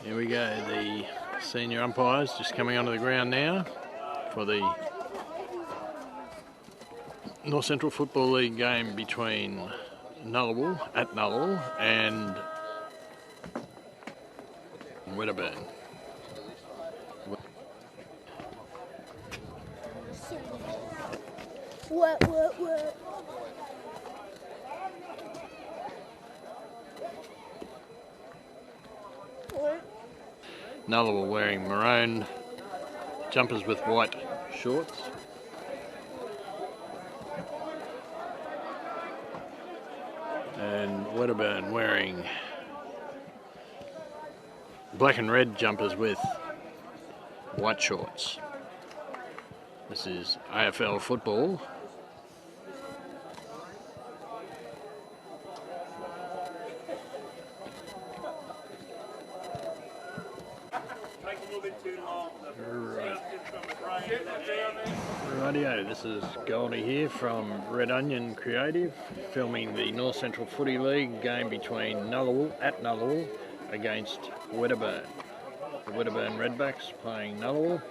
Here we go, the senior umpires just coming onto the ground now for the North Central Football League game between Nullawil at Nullawil and Wedderburn. What? Nullawil wearing maroon jumpers with white shorts. And Wedderburn wearing black and red jumpers with white shorts. This is AFL football. Rightio, this is Goldie here from Red Onion Creative, filming the North Central Footy League game between Nullawil at Nullawil against Wedderburn. The Wedderburn Redbacks playing Nullawil.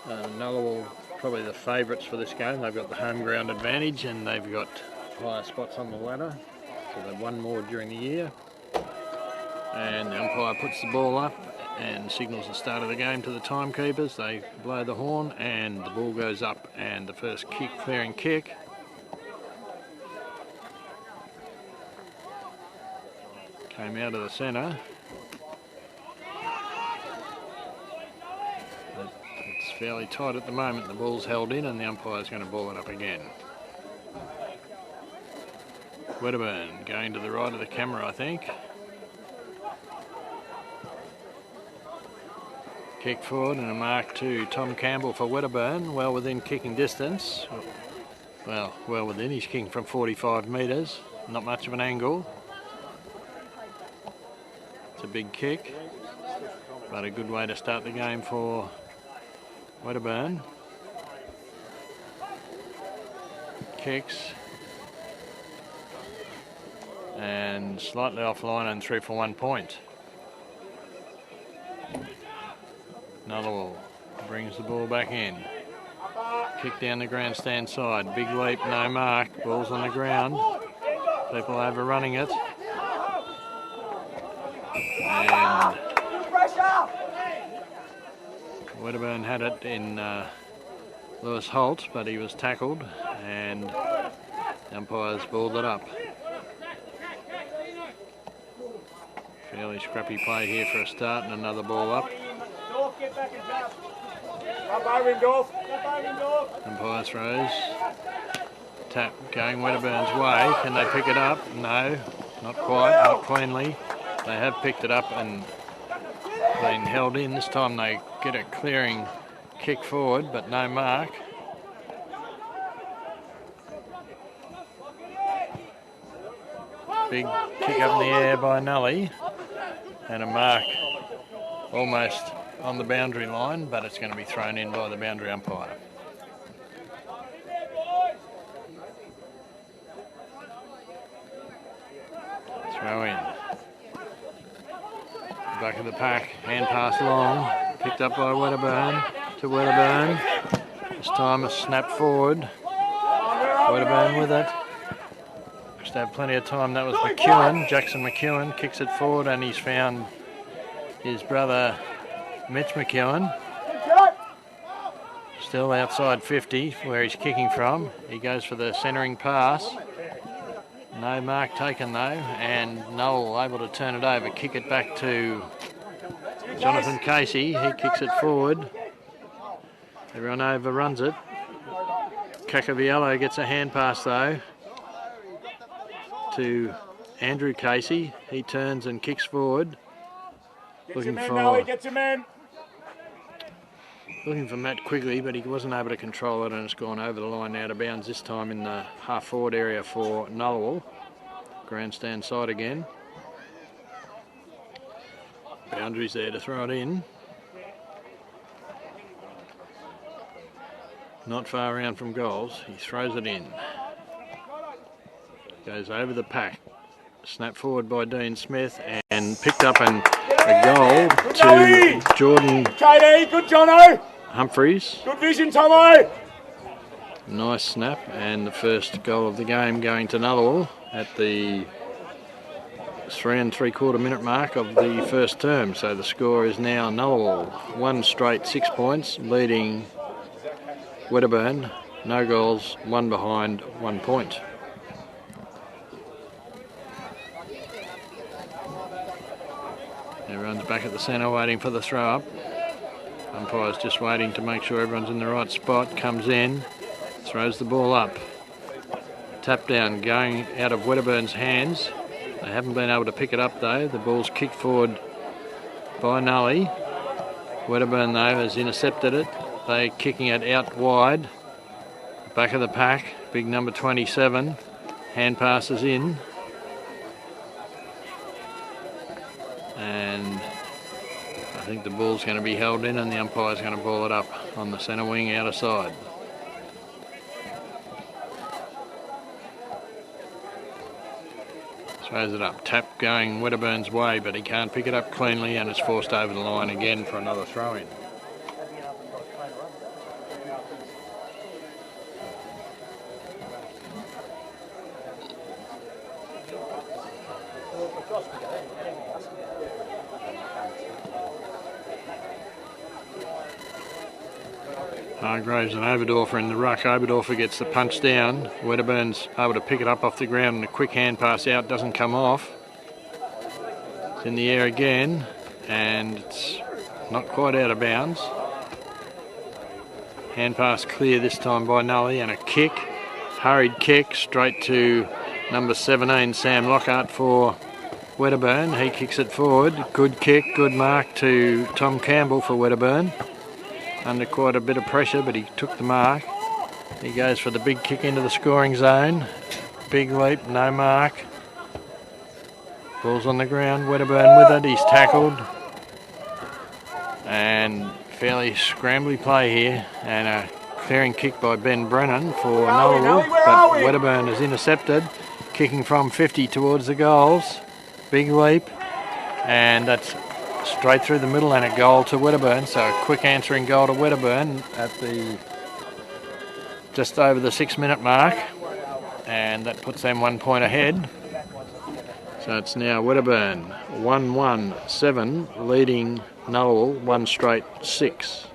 Nullawil probably the favourites for this game. They've got the home ground advantage and they've got higher spots on the ladder, so they've won more during the year. And the umpire puts the ball up and signals the start of the game to the timekeepers. They blow the horn and the ball goes up, and the first clearing kick came out of the centre. It's fairly tight at the moment. The ball's held in and the umpire's going to ball it up again. Wedderburn going to the right of the camera, I think. Kick forward and a mark to Tom Campbell for Wedderburn, well within kicking distance. Well within, he's kicking from 45 metres, not much of an angle. It's a big kick, but a good way to start the game for Wedderburn. Kicks, and slightly offline and through for 1 point. Nullawil brings the ball back in. Kick down the grandstand side. Big leap, no mark. Ball's on the ground. People overrunning it. And Wedderburn had it in Lewis Holt, but he was tackled and the umpires balled it up. Fairly scrappy play here for a start, and another ball up. Umpire throws. Tap going Wedderburn's way. Can they pick it up? No, not quite, not cleanly. They have picked it up and been held in. This time they get a clearing kick forward, but no mark. Big kick up in the air by Nully, and a mark almost on the boundary line, but it's going to be thrown in by the boundary umpire. Throw in. Back of the pack, hand pass long, picked up by Wedderburn to Wedderburn. This time a snap forward. Wedderburn with it. Just have plenty of time. That was McEwen, Jackson McEwen, kicks it forward, and he's found his brother Mitch McEwen, still outside 50 where he's kicking from. He goes for the centering pass. No mark taken though, and Nullawil able to turn it over, kick it back to Jonathan Casey. He kicks it forward. Everyone overruns it. Cacaviello gets a hand pass though to Andrew Casey. He turns and kicks forward. Looking for Matt Quigley, but he wasn't able to control it, and it's gone over the line out of bounds, this time in the half forward area for Nullawil. Grandstand side again. Boundaries there to throw it in. Not far around from goals. He throws it in. Goes over the pack. Snap forward by Dean Smith and picked up and a goal to Jordan KD, good Jono. Humphreys. Good vision, Tomo. Nice snap, and the first goal of the game going to Nullawil at the 3 3/4 minute mark of the first term. So the score is now Nullawil 1 straight 6 points, leading Wedderburn. No goals, 1 behind, 1 point. Everyone's back at the centre waiting for the throw up. Umpire's just waiting to make sure everyone's in the right spot. Comes in, throws the ball up. Tap down going out of Wedderburn's hands. They haven't been able to pick it up though. The ball's kicked forward by Nully. Wedderburn though has intercepted it. They're kicking it out wide. Back of the pack, big number 27. Hand passes in. And I think the ball's going to be held in and the umpire's going to ball it up on the centre wing outer side. Throws it up, tap going Wedderburn's way, but he can't pick it up cleanly and it's forced over the line again for another throw-in. Hargraves and Oberdorfer in the ruck. Oberdorfer gets the punch down. Wedderburn's able to pick it up off the ground and a quick hand pass out doesn't come off. It's in the air again and it's not quite out of bounds. Hand pass clear this time by Nully and a kick. Hurried kick straight to number 17 Sam Lockhart for Wedderburn. He kicks it forward. Good kick, good mark to Tom Campbell for Wedderburn. Under quite a bit of pressure, but he took the mark. He goes for the big kick into the scoring zone. Big leap, no mark. Ball's on the ground, Wedderburn with it, he's tackled. And fairly scrambly play here. And a clearing kick by Ben Brennan for Nullawil, but Wedderburn is intercepted. Kicking from 50 towards the goals. Big leap, and that's straight through the middle and a goal to Wedderburn. So a quick answering goal to Wedderburn at the just over the 6 minute mark, and that puts them 1 point ahead. So it's now Wedderburn 1-1-7 leading Nullawil 1 straight 6.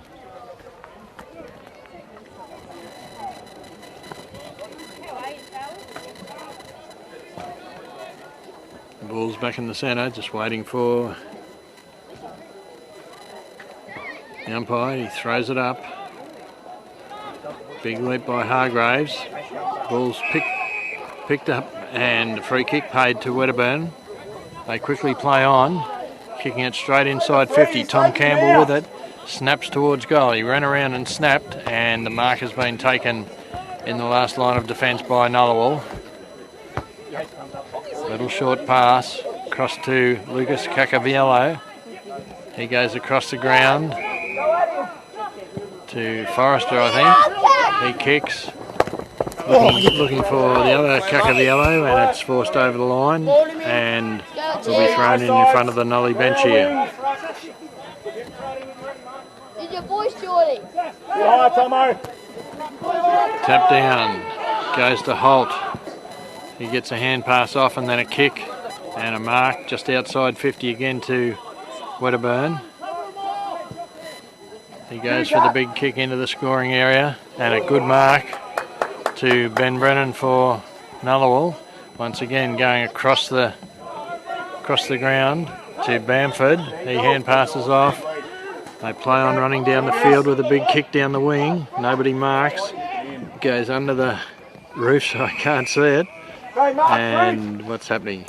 The ball's back in the centre, just waiting for the umpire. He throws it up. Big leap by Hargraves. Ball's picked up and a free kick paid to Wedderburn. They quickly play on, kicking it straight inside 50. Tom Campbell with it, snaps towards goal. He ran around and snapped, and the mark has been taken in the last line of defence by Nullawil. Little short pass across to Lucas Cacaviello. He goes across the ground to Forrester, I think. He kicks, looking for the other Cacaviello, and it's forced over the line and will be thrown in front of the Nully bench here. Is your voice, Jordy? Tap down, goes to Holt. He gets a hand pass off and then a kick and a mark just outside 50 again to Wedderburn. He goes for the big kick into the scoring area and a good mark to Ben Brennan for Nullawil. Once again going across the ground to Bamford. He hand passes off. They play on running down the field with a big kick down the wing. Nobody marks. Goes under the roof so I can't see it. And what's happening?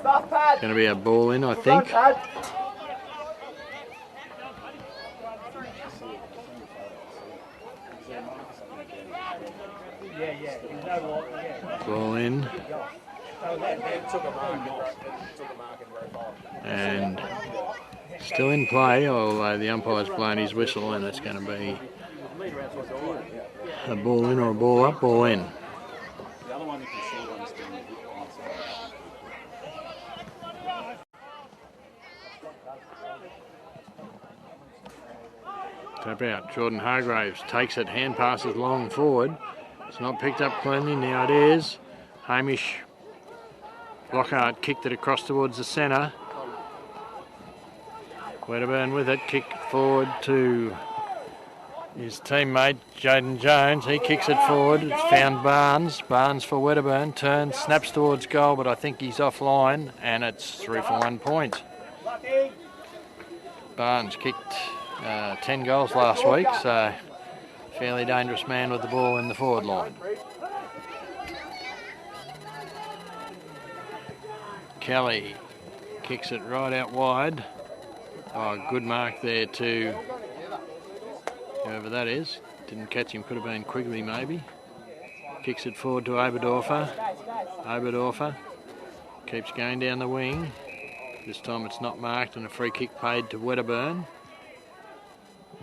It's going to be a ball in, I think. Ball in. And still in play, although the umpire's blown his whistle, and it's going to be a ball in or a ball up, ball in. Tap out. Jordan Hargraves takes it, hand passes long forward. It's not picked up cleanly, now it is. Hamish Lockhart kicked it across towards the centre. Wedderburn with it, kick forward to his teammate Jaden Jones. He kicks it forward, it's found Barnes. Barnes for Wedderburn, turns, snaps towards goal, but I think he's offline, and it's through for 1 point. Barnes kicked 10 goals last week, so fairly dangerous man with the ball in the forward line. Kelly kicks it right out wide. Oh, good mark there to whoever that is. Didn't catch him, could have been Quigley maybe. Kicks it forward to Oberdorfer. Oberdorfer keeps going down the wing. This time it's not marked and a free kick paid to Wedderburn.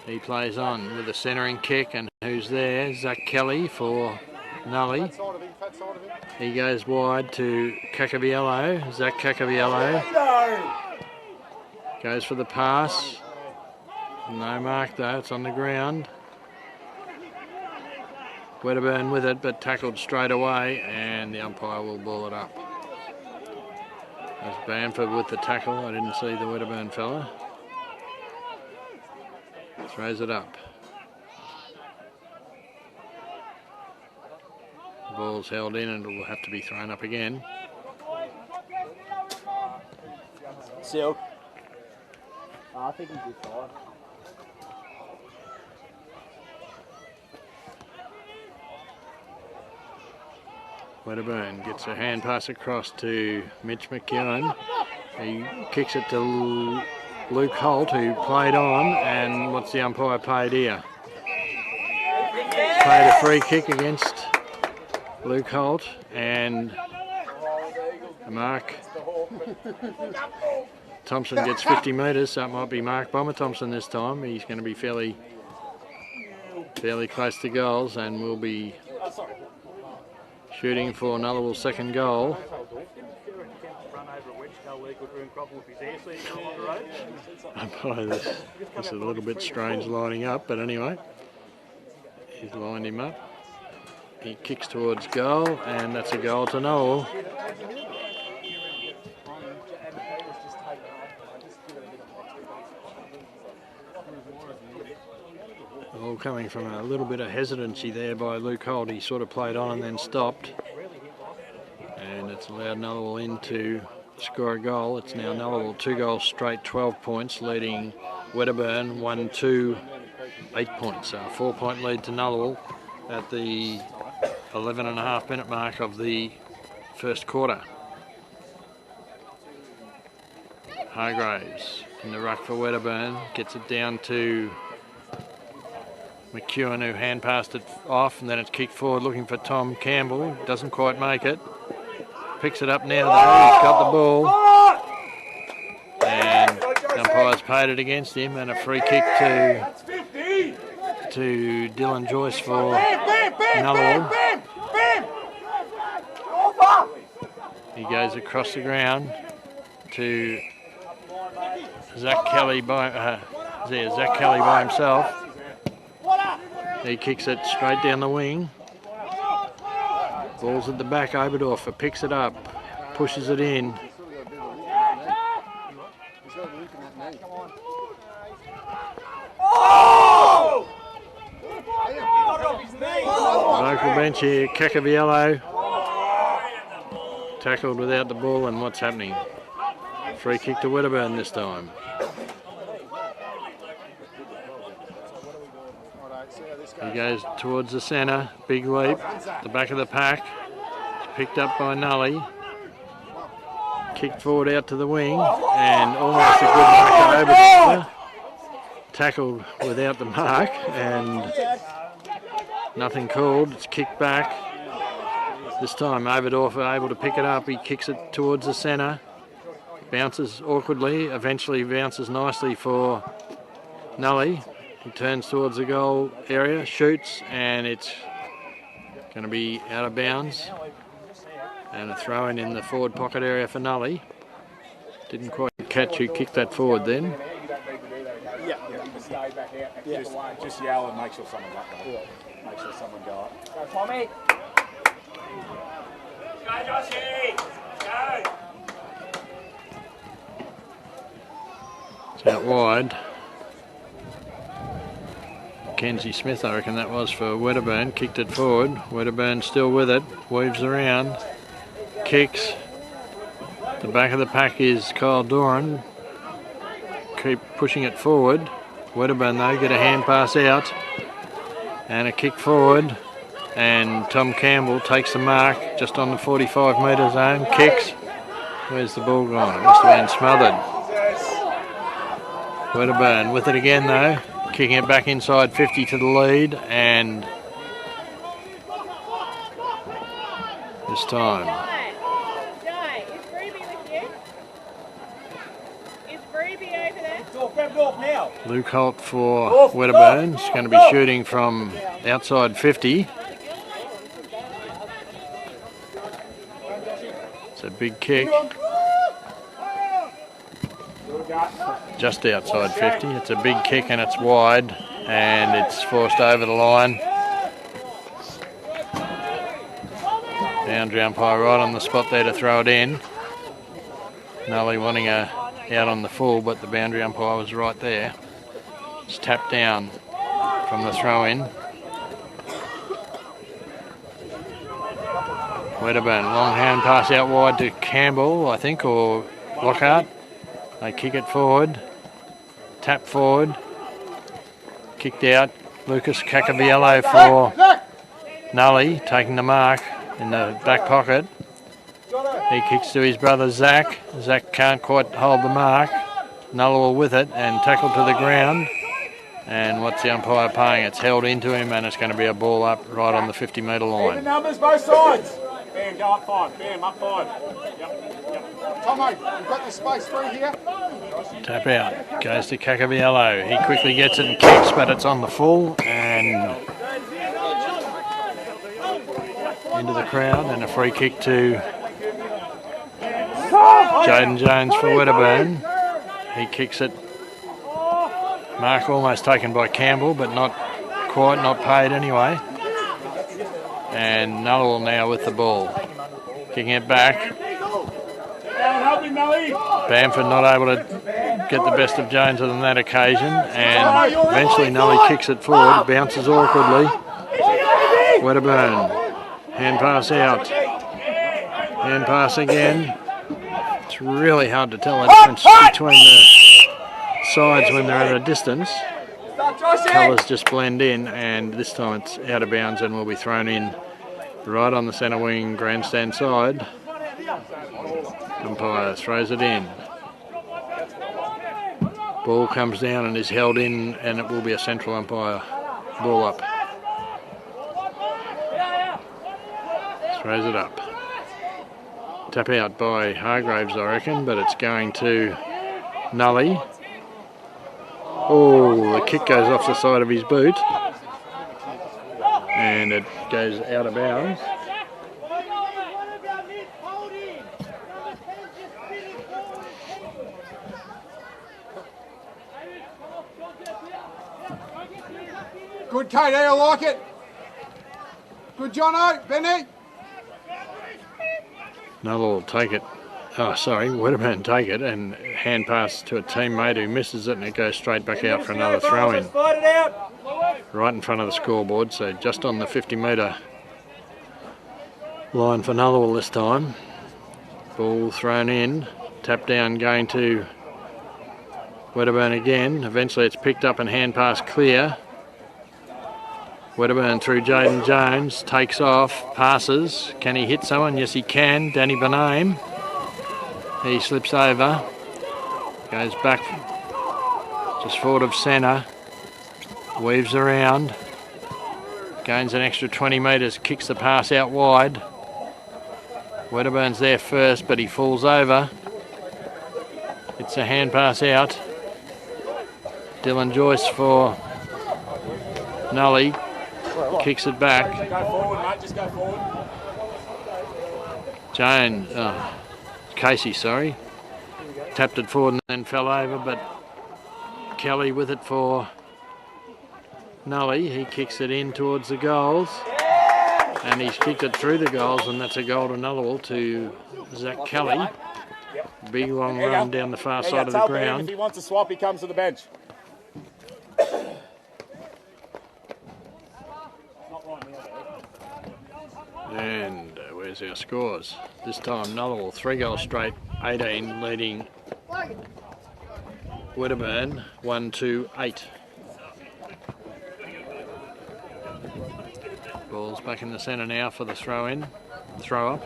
He plays on with a centering kick, and who's there? Zach Kelly for Nully. He goes wide to Cacaviello. Zach Cacaviello goes for the pass. No mark though, it's on the ground. Wedderburn with it, but tackled straight away, and the umpire will ball it up. There's Bamford with the tackle. I didn't see the Wedderburn fella. Throws it up. The ball's held in and it will have to be thrown up again. Silk. I think he did fine. Wedderburn gets a hand pass across to Mitch McEwen. He kicks it to Luke Holt, who played on, and what's the umpire paid here? Paid a free kick against Luke Holt, and a mark. Thompson gets 50 metres, so it might be Mark Bomber Thompson this time. He's going to be fairly close to goals, and will be shooting for Nullawil's second goal. This is a little bit strange lining up, but anyway, he's lined him up. He kicks towards goal, and that's a goal to Nullawil. All coming from a little bit of hesitancy there by Luke Holt. He sort of played on and then stopped, and it's allowed Nullawil in to score a goal. It's now Nullawil 2 goals straight, 12 points, leading Wedderburn 1-2, 8 points. So a 4-point lead to Nullawil at the 11.5 minute mark of the first quarter. Hargraves in the ruck for Wedderburn, gets it down to McEwen, who hand passed it off, and then it's kicked forward looking for Tom Campbell. Doesn't quite make it. Picks it up now though, he's got the ball. And the umpire's paid it against him, and a free kick to Dylan Joyce for Nullawil. He goes across the ground to Zach Kelly by himself. He kicks it straight down the wing. Ball's at the back, Oberdorfer picks it up, pushes it in. Local bench here, Cacaviello tackled without the ball, and what's happening? Free kick to Wedderburn this time. He goes towards the centre, big leap, the back of the pack, picked up by Nully, kicked forward out to the wing, and almost a good mark over there. Tackled without the mark, and nothing called. It's kicked back. This time Oberdorfer able to pick it up. He kicks it towards the centre, bounces awkwardly, eventually bounces nicely for Nully. He turns towards the goal area, shoots, and it's going to be out of bounds. And a throw in the forward pocket area for Nully. Didn't quite catch who kicked that forward then. Yeah. Stay back out. Yeah. Just yell and make sure someone's up there. Yeah. Make sure someone go up. Go, Tommy. Go, Joshy! Go! It's out wide. Kenzie Smith, I reckon that was for Wedderburn. Kicked it forward. Wedderburn still with it. Weaves around. Kicks. The back of the pack is Kyle Doran. Keep pushing it forward. Wedderburn though get a hand pass out. And a kick forward. And Tom Campbell takes the mark just on the 45 metre zone. Kicks. Where's the ball gone? It must have been smothered. Wedderburn with it again though. Kicking it back inside 50 to the lead, and this time Is Ruby with you? Is Ruby over there? Grab it off now. Luke Holt for Wedderburn. He's going to be shooting from outside 50. It's a big kick. Just outside 50. It's a big kick and it's wide, and it's forced over the line. Boundary umpire right on the spot there to throw it in. Nully wanting a out on the full, but the boundary umpire was right there. It's tapped down from the throw in. Wedderburn, long hand pass out wide to Campbell, I think, or Lockhart. They kick it forward, tap forward, kicked out. Lucas Cacaviello for Nully, taking the mark in the back pocket. He kicks to his brother Zach. Zach can't quite hold the mark. Nullawil with it and tackled to the ground. And what's the umpire paying? It's held into him, and it's going to be a ball up right on the 50 metre line. Even numbers both sides. Bam, go up 5. Bam, up 5. Yep. Tomo, you've got the space through here. Tap out, goes to Cacaviello. He quickly gets it and kicks, but it's on the full and into the crowd, and a free kick to Jaden Jones for Wedderburn. He kicks it. Mark almost taken by Campbell, but not quite, not paid anyway. And Nullawil now with the ball. Kicking it back. Bamford not able to get the best of Jones on that occasion, and eventually Nully kicks it forward, bounces awkwardly. Wedderburn, hand pass out. Hand pass again. It's really hard to tell the difference between the sides when they're at a distance. Colours just blend in, and this time it's out of bounds and will be thrown in right on the centre wing grandstand side. Umpire throws it in. Ball comes down and is held in, and it will be a central umpire ball up. Throws it up. Tap out by Hargraves, I reckon, but it's going to Nully. Oh, the kick goes off the side of his boot, and it goes out of bounds. Good, Katie, I like it. Good, Jono, Benny. Nullawil will take it. Oh, sorry, Wedderburn take it and hand pass to a teammate who misses it, and it goes straight back out for another throw-in. Right in front of the scoreboard, so just on the 50 metre line for Nullawil this time. Ball thrown in, tap down going to Wedderburn again. Eventually it's picked up and hand pass clear. Wedderburn through Jaden Jones, takes off, passes. Can he hit someone? Yes, he can. Danny Bename. He slips over, goes back just forward of centre, weaves around, gains an extra 20 metres, kicks the pass out wide. Wedderburn's there first, but he falls over. It's a hand pass out. Dylan Joyce for Nully. Kicks it back. Go forward, mate. Just go forward. Casey, sorry. Tapped it forward and then fell over, but Kelly with it for Nully. He kicks it in towards the goals. And he's kicked it through the goals, and that's a goal to Nullawil to Zach Kelly. Big long run down the far side of the ground. If he wants to swap, he comes to the bench. And where's our scores? This time Nullawil 3 goals straight, 18, leading Wedderburn 1-8. Ball's back in the centre now for the throw up.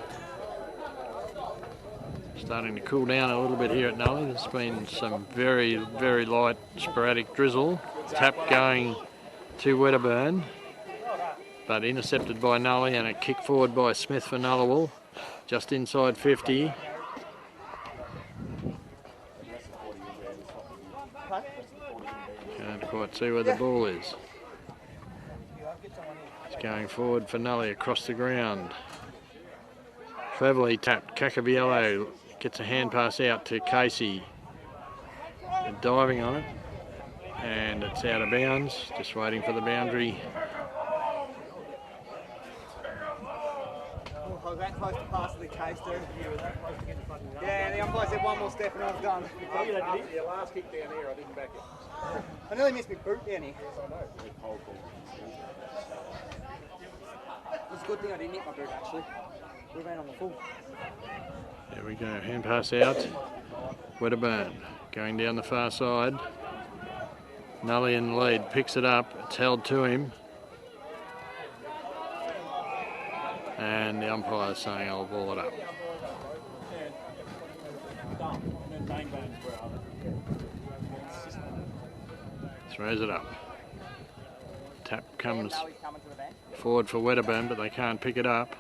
Starting to cool down a little bit here at Nully. There's been some very, very light sporadic drizzle. Tap going to Wedderburn, but intercepted by Nully, and a kick forward by Smith for Nullawil, just inside 50. Can't quite see where the ball is. It's going forward for Nully across the ground. Cleverly tapped. Cacaviello gets a hand pass out to Casey. They're diving on it, and it's out of bounds. Just waiting for the boundary. I was that close to passing the case too. Yeah, the umpire said one more step and I was done. Yeah, last kick down here, I didn't back it. I nearly missed my boot down here. It's a good thing I didn't hit my boot actually. We ran on the full. There we go, hand pass out. Wedderburn going down the far side. Nully in the lead, picks it up, it's held to him. And the umpire is saying I'll ball it up. Throws it up. Tap comes forward for Wedderburn, but they can't pick it up.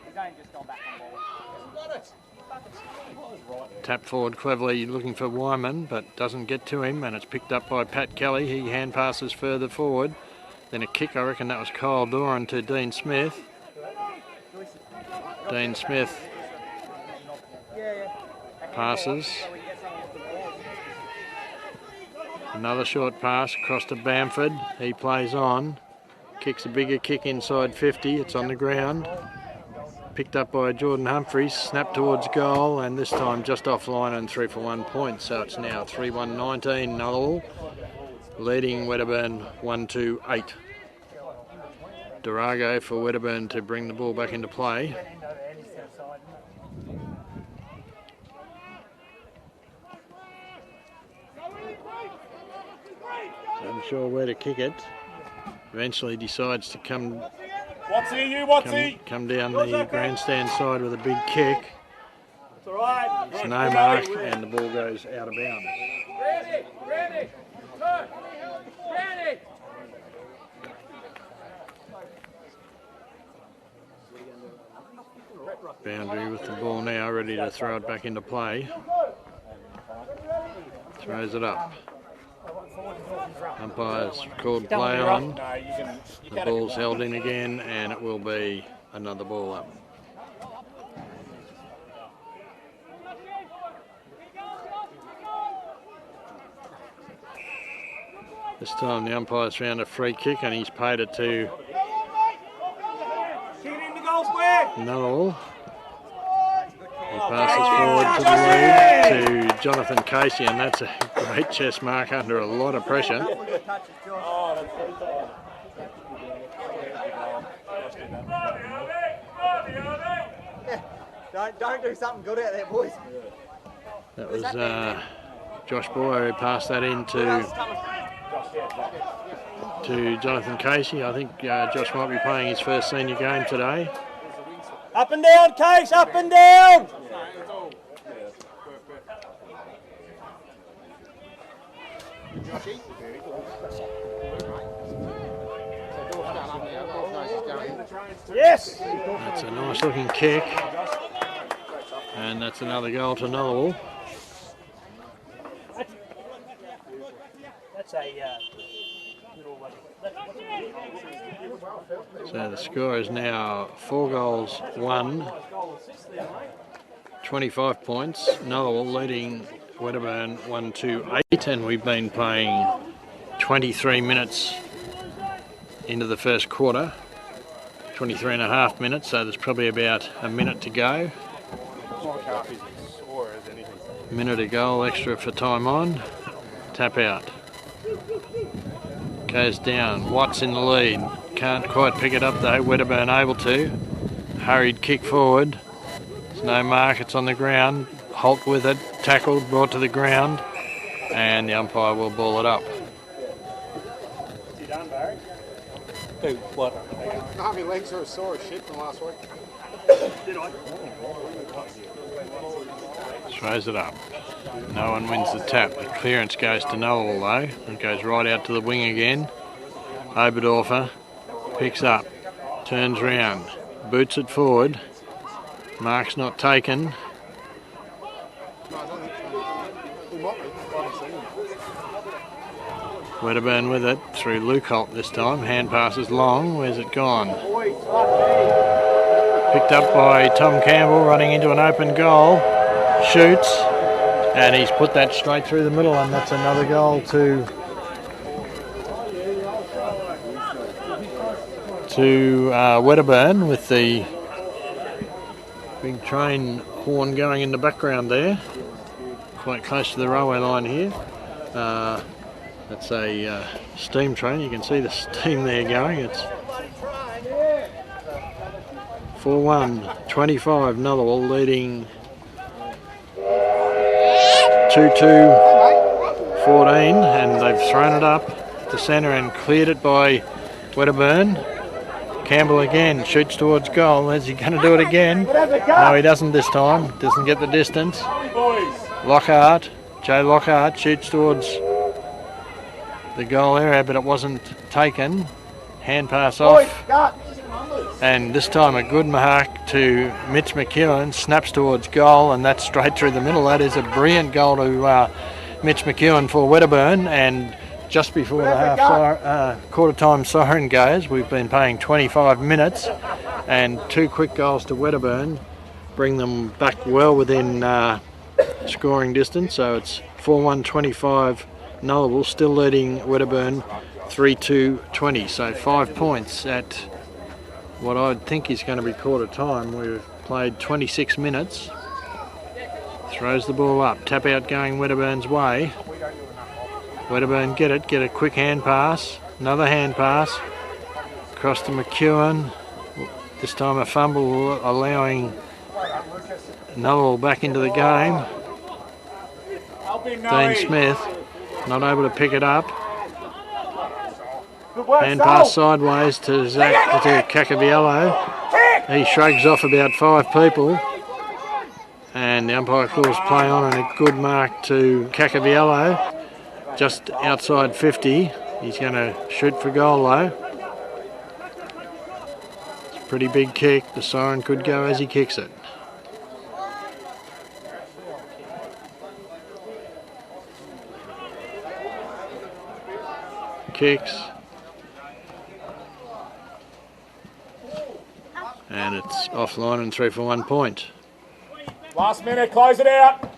Tap forward cleverly, looking for Wyman, but doesn't get to him, and it's picked up by Pat Kelly. He hand passes further forward. Then a kick, I reckon that was Kyle Doran to Dean Smith. Dean Smith passes. Another short pass across to Bamford. He plays on. Kicks a bigger kick inside 50. It's on the ground. Picked up by Jordan Humphries. Snap towards goal, and this time just offline and 3 for 1 point. So it's now 3-1-19 Nullawil, leading Wedderburn 1-8. Durago for Wedderburn to bring the ball back into play. Unsure where to kick it. Eventually decides to come down the grandstand side with a big kick. It's all right. It's no mark, and the ball goes out of bounds. Ready. Boundary with the ball now, ready to throw it back into play. Throws it up. Umpire's called play on. The ball's held in again, and it will be another ball up. This time the umpire's found a free kick, and he's paid it to Nullawil. He passes forward to the lead to Jonathan Casey, and that's a great chest mark under a lot of pressure. Don't do something good out there, boys. That was Josh Boyer who passed that in to Jonathan Casey. I think Josh might be playing his first senior game today. Up and down, Case, up and down! Yes! That's a nice looking kick. And that's another goal to Nullawil. That's a So the score is now 4 goals, 1, 25 points. Nullawil leading Wedderburn 1-8, and we've been playing 23 minutes into the first quarter, 23 and a half minutes, so there's probably about a minute to go. Minute a goal extra for time on. Tap out. Goes down. Watts in the lead. Can't quite pick it up though. Wedderburn able to. Hurried kick forward. There's no mark. It's on the ground. Holt with it. Tackled. Brought to the ground. And the umpire will ball it up. Dude, what? No, my legs are sore as shit from last week. Throws it up. No one wins the tap. The clearance goes to Nullawil though. It goes right out to the wing again. Oberdorfer picks up. Turns round. Boots it forward. Mark's not taken. Wedderburn with it through Luke Holt this time. Hand passes long. Where's it gone? Picked up by Tom Campbell running into an open goal. Shoots. And he's put that straight through the middle, and that's another goal to Wedderburn, with the big train horn going in the background there. Quite close to the railway line here. That's a steam train. You can see the steam there going. It's 4-1, 25, Nullawil leading 2-2-14, and they've thrown it up to centre and cleared it by Wedderburn. Campbell again shoots towards goal. Is he going to do it again? No, he doesn't this time. Doesn't get the distance. Lockhart, Joe Lockhart shoots towards the goal area, but it wasn't taken. Hand pass off. And this time a good mark to Mitch McEwen, snaps towards goal, and that's straight through the middle. That is a brilliant goal to Mitch McEwen for Wedderburn. And just before the quarter time siren goes, we've been playing 25 minutes, and 2 quick goals to Wedderburn bring them back well within scoring distance. So it's 4-1-25 Nullawil, still leading Wedderburn 3-2-20. So 5 points at what I think is going to be quarter time. We've played 26 minutes. Throws the ball up. Tap out going Wedderburn's way. Wedderburn get a quick hand pass. Another hand pass. Across to McEwen. This time a fumble allowing Nullawil back into the game. Dean Smith not able to pick it up. Hand pass sideways to Cacaviello. He shrugs off about 5 people. And the umpire calls play on, and a good mark to Cacaviello. Just outside 50. He's going to shoot for goal though. It's a pretty big kick. The siren could go as he kicks it. Kicks. And it's offline and 3 for 1 point. Last minute, close it out.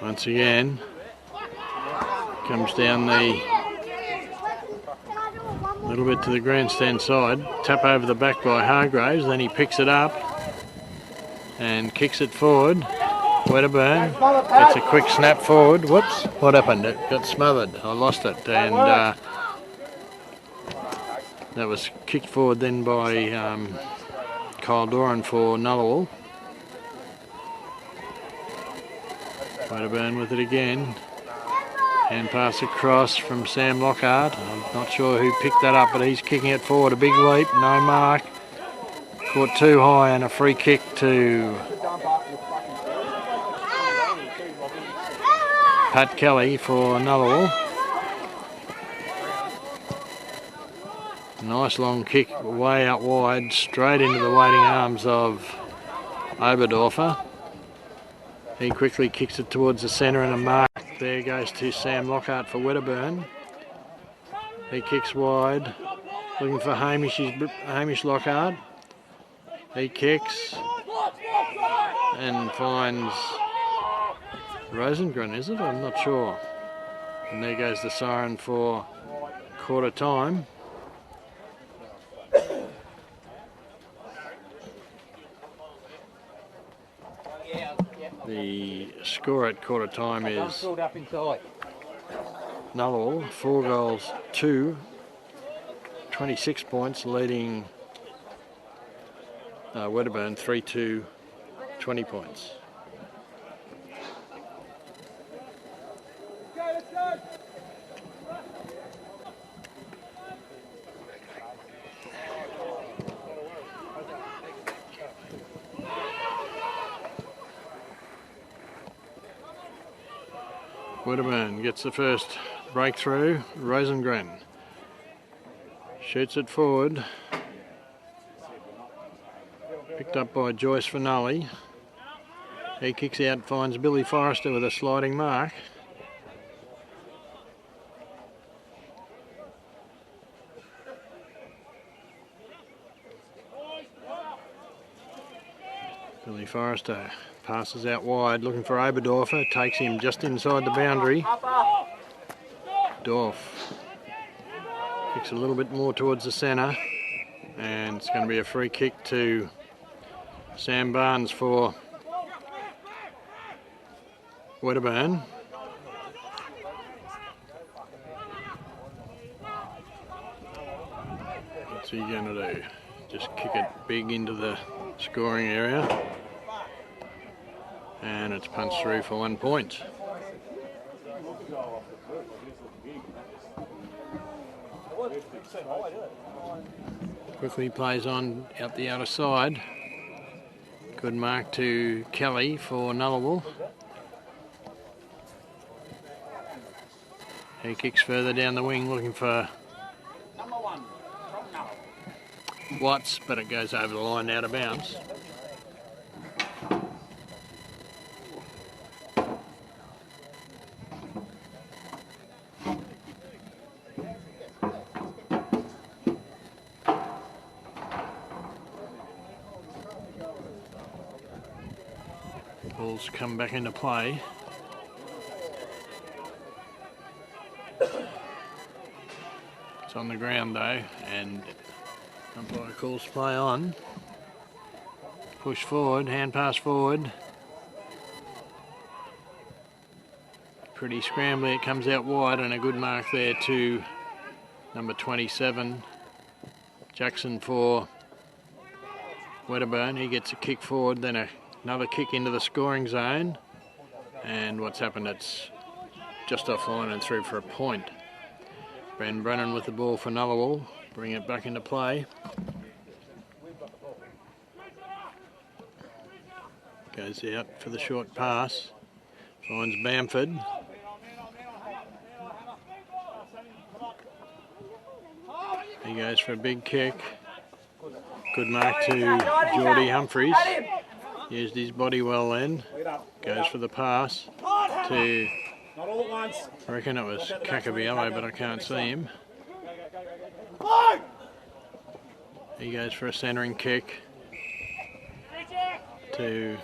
Once again, comes down the little bit to the grandstand side. Tap over the back by Hargraves, then he picks it up and kicks it forward. Wedderburn gets a quick snap forward. Whoops, what happened? It got smothered. I lost it, and that was kicked forward then by Kyle Doran for Nullawil. Wedderburn with it again. Hand pass across from Sam Lockhart. I'm not sure who picked that up, but he's kicking it forward. A big leap, no mark. Caught too high, and a free kick to Pat Kelly for Nullawil. Nice long kick way out wide, straight into the waiting arms of Oberdorfer. He quickly kicks it towards the centre and a mark. There goes to Sam Lockhart for Wedderburn. He kicks wide, looking for Hamish Lockhart. He kicks and finds Rosengren, is it? I'm not sure. And there goes the siren for quarter time. The score at quarter time is Nullawil, 4 goals, 2, 26 points, leading Wedderburn 3-2, 20 points. Wedderburn gets the first breakthrough. Rosengren shoots it forward. Picked up by Joyce Finale. He kicks out, finds Billy Forrester with a sliding mark. Billy Forrester passes out wide, looking for Oberdorfer, takes him just inside the boundary. Dorf kicks a little bit more towards the centre, and it's going to be a free kick to Sam Barnes for Wedderburn. What's he going to do? Just kick it big into the scoring area. And it's punched through for 1 point. Quickly plays on out the outer side. Good mark to Kelly for Nullawil. He kicks further down the wing looking for Watts, but it goes over the line out of bounds. Ball's come back into play. It's on the ground though, and umpire calls play on. Push forward, hand pass forward. Pretty scrambly, it comes out wide, and a good mark there to number 27, Jackson for Wedderburn. He gets a kick forward, then another kick into the scoring zone, and what's happened, it's just offline and through for a point. Ben Brennan with the ball for Nullawil, bring it back into play. Goes out for the short pass, finds Bamford. He goes for a big kick. Good mark to Geordie Humphries. Used his body well then. Goes for the pass to, I reckon it was Cacabiello, but I can't see him. He goes for a centering kick to,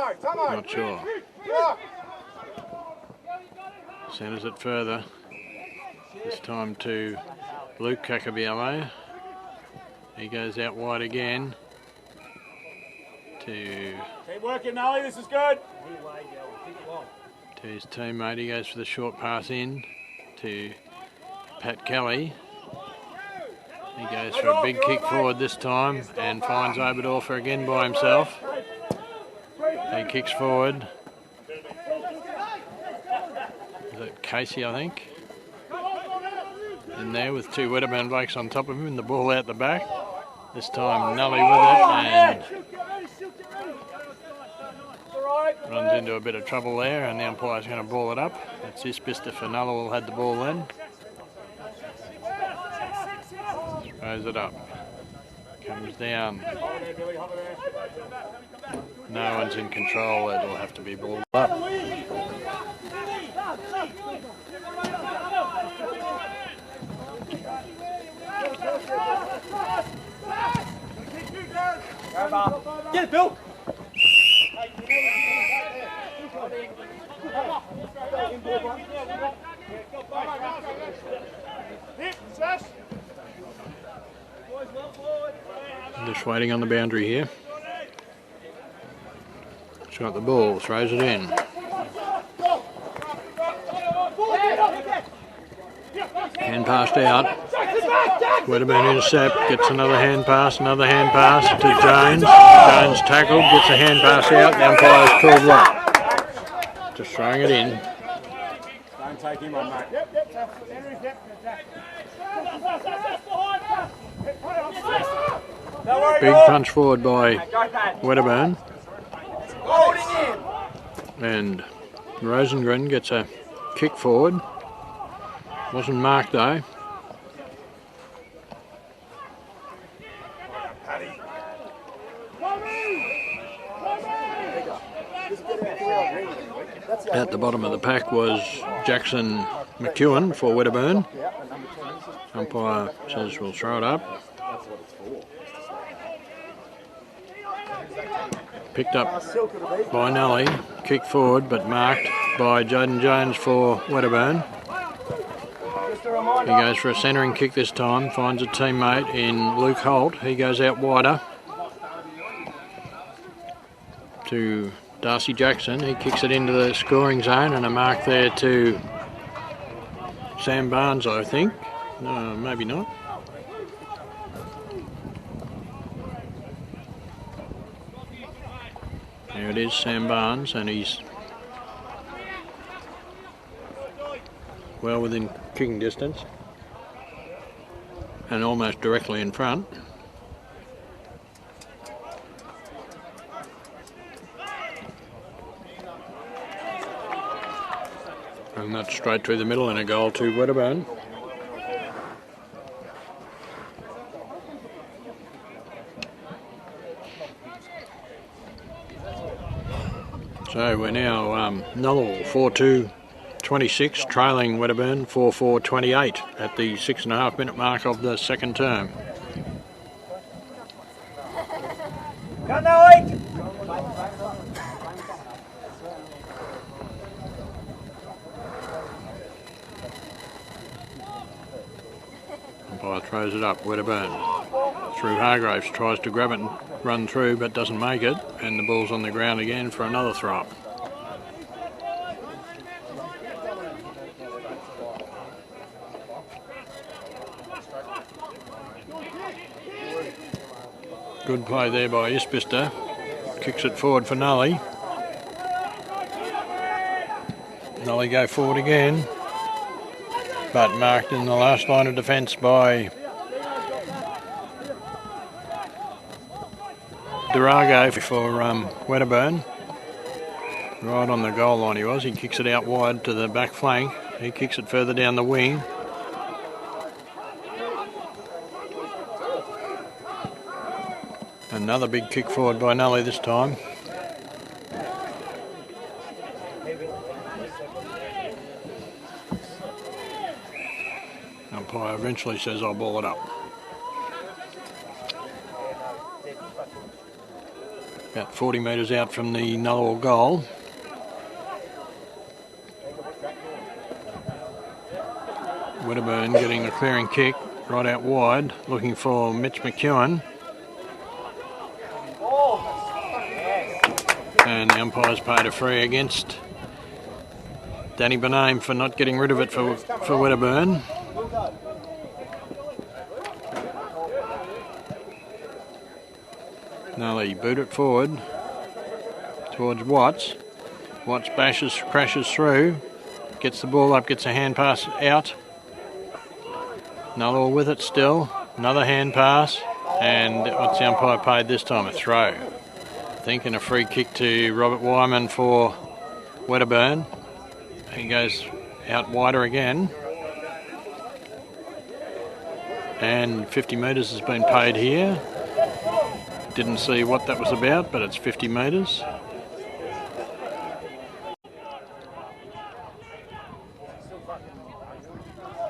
not sure. Centers it further. This time to Luke Cacabiello. He goes out wide again to, Keep working, Nolly, this is good. To his teammate. He goes for the short pass in to Pat Kelly. He goes for a big kick forward this time and finds Oberdorfer again by himself. He kicks forward. Is that Casey, I think? In there with two Wedderburn blokes on top of him and the ball out the back. This time Nully with it and runs into a bit of trouble there, and the umpire's going to ball it up. That's his Bister for Nullawil had the ball then. Throws it up. Comes down. no one's in control, it'll have to be balled up. Get it, Bill! Just waiting on the boundary here. He's got the ball, throws it in. Hand passed out. Wedderburn intercept, gets another hand pass to Jones. Jones tackled, gets a hand pass out, the umpire's called right. Just throwing it in. Don't take him on, mate. Big punch forward by Wedderburn. And Rosengren gets a kick forward. Wasn't marked though. At the bottom of the pack was Jackson McEwen for Wedderburn. Umpire says we'll throw it up. Picked up by Nelly, kicked forward but marked by Jaden Jones for Wedderburn. He goes for a centering kick this time, finds a teammate in Luke Holt. He goes out wider to Darcy Jackson. He kicks it into the scoring zone and a mark there to Sam Barnes, I think. No, maybe not. There it is, Sam Barnes, and he's well within kicking distance and almost directly in front. And that's straight through the middle and a goal to Wedderburn. So we're now Nullawil 4-2-26, trailing Wedderburn 4-4-28 at the 6.5 minute mark of the second term. Umpire throws it up, Wedderburn through Hargraves, tries to grab it and run through but doesn't make it, and the ball's on the ground again for another throw up. Good play there by Isbister, kicks it forward for Nully. Nully go forward again, but marked in the last line of defence by Durago for Wedderburn. Right on the goal line he was. He kicks it out wide to the back flank. He kicks it further down the wing. Another big kick forward by Nully this time. Umpire eventually says I'll ball it up. About 40 metres out from the Nullawil goal. Wedderburn getting the clearing kick right out wide, looking for Mitch McEwen. And the umpire's paid a free against Danny Bename for not getting rid of it for Wedderburn. Nully boot it forward towards Watts. Watts crashes through, gets the ball up, gets a hand pass out. Nullawil with it still. Another hand pass, and what's the umpire paid this time? A throw. Thinking a free kick to Robert Wyman for Wedderburn. He goes out wider again. And 50 metres has been paid here. Didn't see what that was about, but it's 50 metres.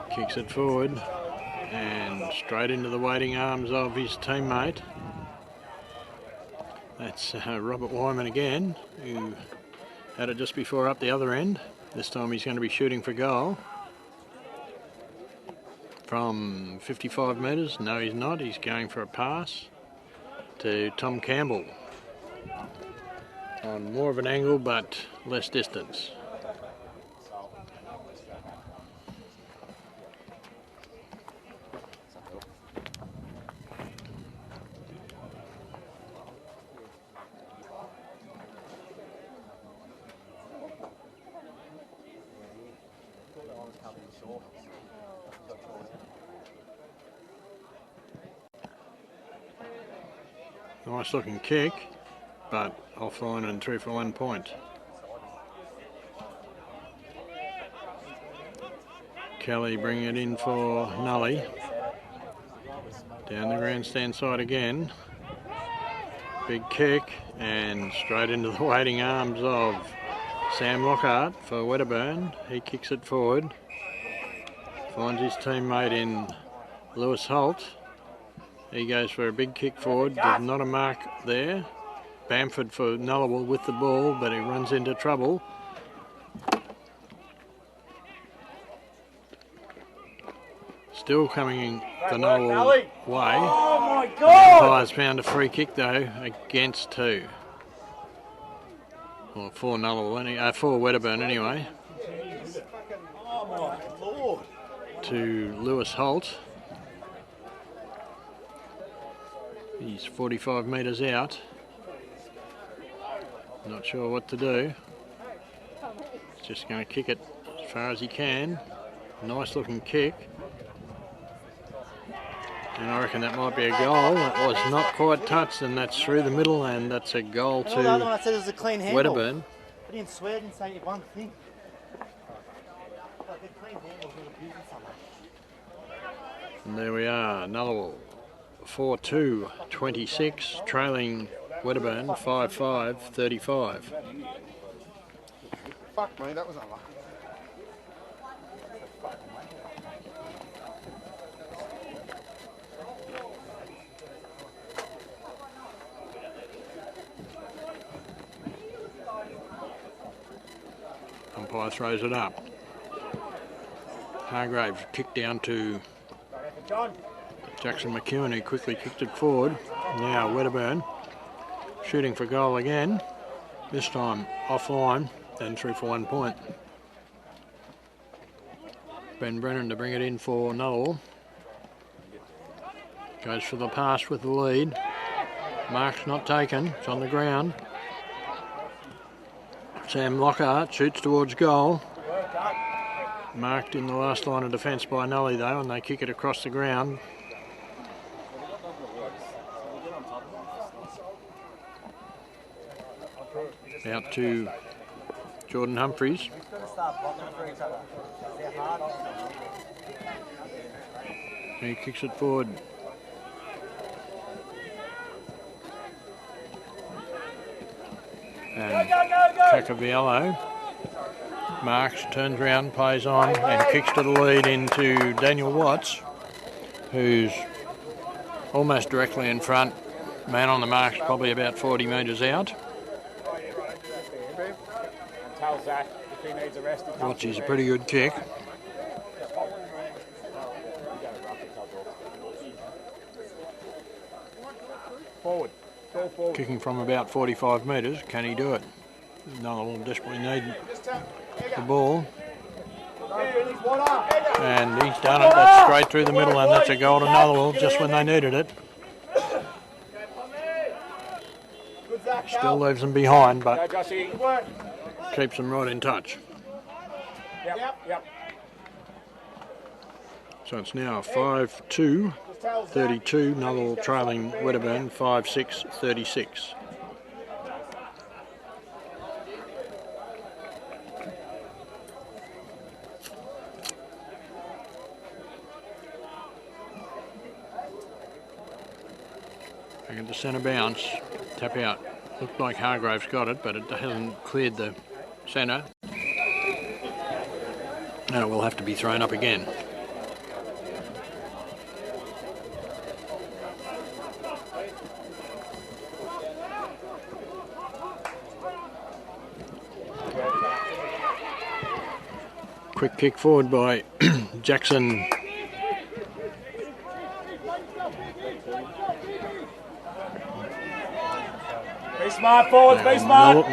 Kicks it forward and straight into the waiting arms of his teammate. That's Robert Wyman again, who had it just before up the other end. This time he's going to be shooting for goal. From 55 metres, no he's not, he's going for a pass to Tom Campbell. On more of an angle but less distance. Nice looking kick, but offline and through for 1 point. Kelly bringing it in for Nully. Down the grandstand side again. Big kick and straight into the waiting arms of Sam Lockhart for Wedderburn. He kicks it forward. Finds his teammate in Lewis Holt. He goes for a big kick forward. There's not a mark there. Bamford for Nullawil with the ball, but he runs into trouble. Still coming in the Nullawil way. Oh my The God! umpire's found a free kick though against 2. Or for Nullawil, for Wedderburn anyway. Oh my Lord! To Lewis Holt. He's 45 metres out. Not sure what to do. He's just going to kick it as far as he can. Nice looking kick. And I reckon that might be a goal. It was not quite touched, and that's through the middle, and that's a goal to The other one I said it was a clean handle. Wedderburn. I didn't swear, I didn't say one thing. Like a clean handle was abusing someone. And there we are, Nullawil 4-2-26, trailing Wedderburn 5-5-35. Fuck me, that was unlucky. Umpire throws it up. Hargraves kicked down to Jackson McEwen, who quickly kicked it forward. Now Wedderburn shooting for goal again. This time offline and through for 1 point. Ben Brennan to bring it in for Nullawil. Goes for the pass with the lead. Mark's not taken, it's on the ground. Sam Lockhart shoots towards goal. Marked in the last line of defence by Nully though, and they kick it across the ground. Out to Jordan Humphries. He kicks it forward. And Cacaviello marks, turns around, plays on and kicks to the lead into Daniel Watts, who's almost directly in front. Man on the mark's probably about 40 metres out. Watts is a pretty good kick. Forward. Go forward. Kicking from about 45 metres, can he do it? Nullawil desperately need the ball. And he's done it, that's straight through the middle, and that's a goal to Nullawil just when they needed it. Still leaves them behind, but keeps them right in touch. Yep. So it's now 5-2, 32, Nullawil trailing Wedderburn 5-6, 36. Back at the centre bounce. Tap out. Looked like Hargraves got it, but it hasn't cleared the centre. And it will have to be thrown up again. Quick kick forward by Jackson. Be smart forwards, be smart.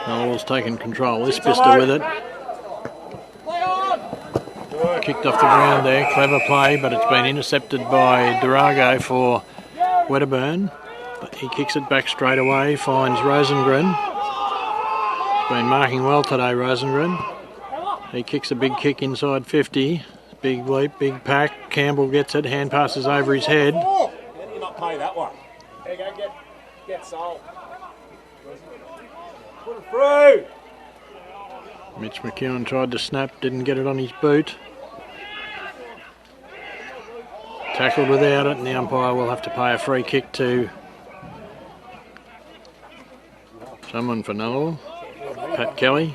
Nullawil's taken control. This Bister with it. Kicked off the ground there. Clever play, but it's been intercepted by Durago for Wedderburn. But he kicks it back straight away, finds Rosengren. Been marking well today, Rosengren. He kicks a big kick inside 50. Big leap, big pack. Campbell gets it. Hand passes over his head. How do you not play that one? There you go, get Sol. Put it through. Mitch McEwen tried to snap, didn't get it on his boot. Tackled without it, and the umpire will have to pay a free kick to someone for Nullawil. Pat Kelly